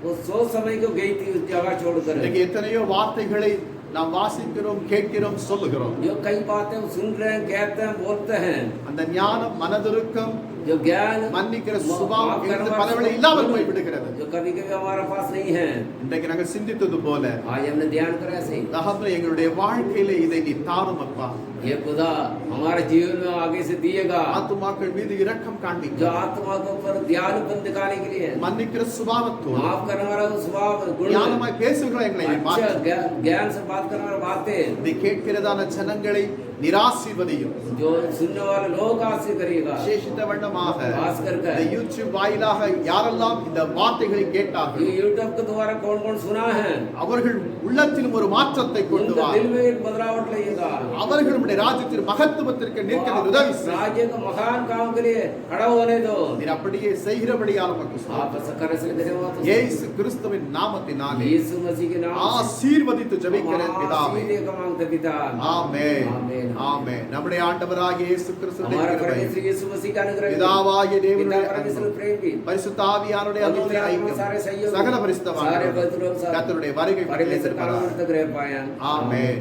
वो सो समय को गई थी उस जगह छोड़कर। இன்னைக்கு எத்தனையோ வார்த்தைகளை நாம் வாசிக்கிறோம், கேட்கிறோம், சொல்லுகிறோம். जो कई बातें वो सुन रहे हैं, कहते हैं, बोलते हैं, அந்த ஞானம், மனதுருக்கம், जो ज्ञान மன்னிக்கிற माफ சுபாவம் करने இந்த वाला பலவழி இல்லாமல் போய் விடுகிறது. जो कभी कभी हमारा पास नहीं है। இன்றைக்கு நாங்கள் சிந்தித்தது போல आज हमने ध्यान करा ऐसे ही। தகப்பனே, எங்களுடைய வாழ்க்கையில இதை நீ தாரும் அப்பா. ये खुदा हमारे जीवन में आगे से दिएगा। ஆத்துமாக்கள் மீது இரக்கம் जो காண்பிக்க, आत्मा के ऊपर दयालुपन दिखाने के लिए, மன்னிக்கிற சுபாவத்தோடு माफ करने वाला वो स्वभाव गुण, ஞானமாய் பேசுகிற எங்களை நீ अच्छा மாற்று. ज्ञान से बात करने वाला बातें, இதை கேட்கிறதான ஜனங்களை நிராசீர்வதியும். जो सुनने वाले लोग आशीष करेगा। விசேஷித்த வண்ணமாக खास कर இந்த யூடியூப் வாயிலாக யாரெல்லாம் இந்த வார்த்தைகளை கேட்டார்கள் ये यूट्यूब के द्वारा कौन कौन सुना है, அவர்கள் உள்ளத்திலும் ஒரு மாற்றத்தை கொண்டு उनके வா. दिल में एक बदलावट लाइएगा। அவர்களுடைய ராஜ்யத்தின் மகத்துவத்திற்கு நிற்க वो உதவி आप செய். राज्य का महान काम के लिए खड़ा होने दो। நீர் அப்படியே செய்கிறபடியால் உமக்கு आप ஸ்தோத்திரம். ऐसा करने से करे हो तो இயேசு கிறிஸ்துவின் நாமத்தினாலே यीशु मसीह के नाम से ஆசீர்வதித்து ஜெபிக்கிறேன் பிதாவே. आशीष का मांगते पिता। ஆமென். ஆமென். ஆமென். நம்முடைய ஆண்டவராகிய இயேசு கிறிஸ்துவின் हमारा கிருபை, परमेश्वर यीशु मसीह का अनुग्रह, பிதாவாகிய पिता தேவனுடைய परमेश्वर அன்பு, प्रेम भी, பரிசுத்த ஆவியானுடைய पवित्र அன்புடைய आत्मा ஐக்கியம், सारे सहयोग, சகல सारे பரிசுத்தவான்களும் पवित्र लोग साथ கர்த்தருடைய வருகை परमेश्वर का अनुग्रह पाया। ஆமென்.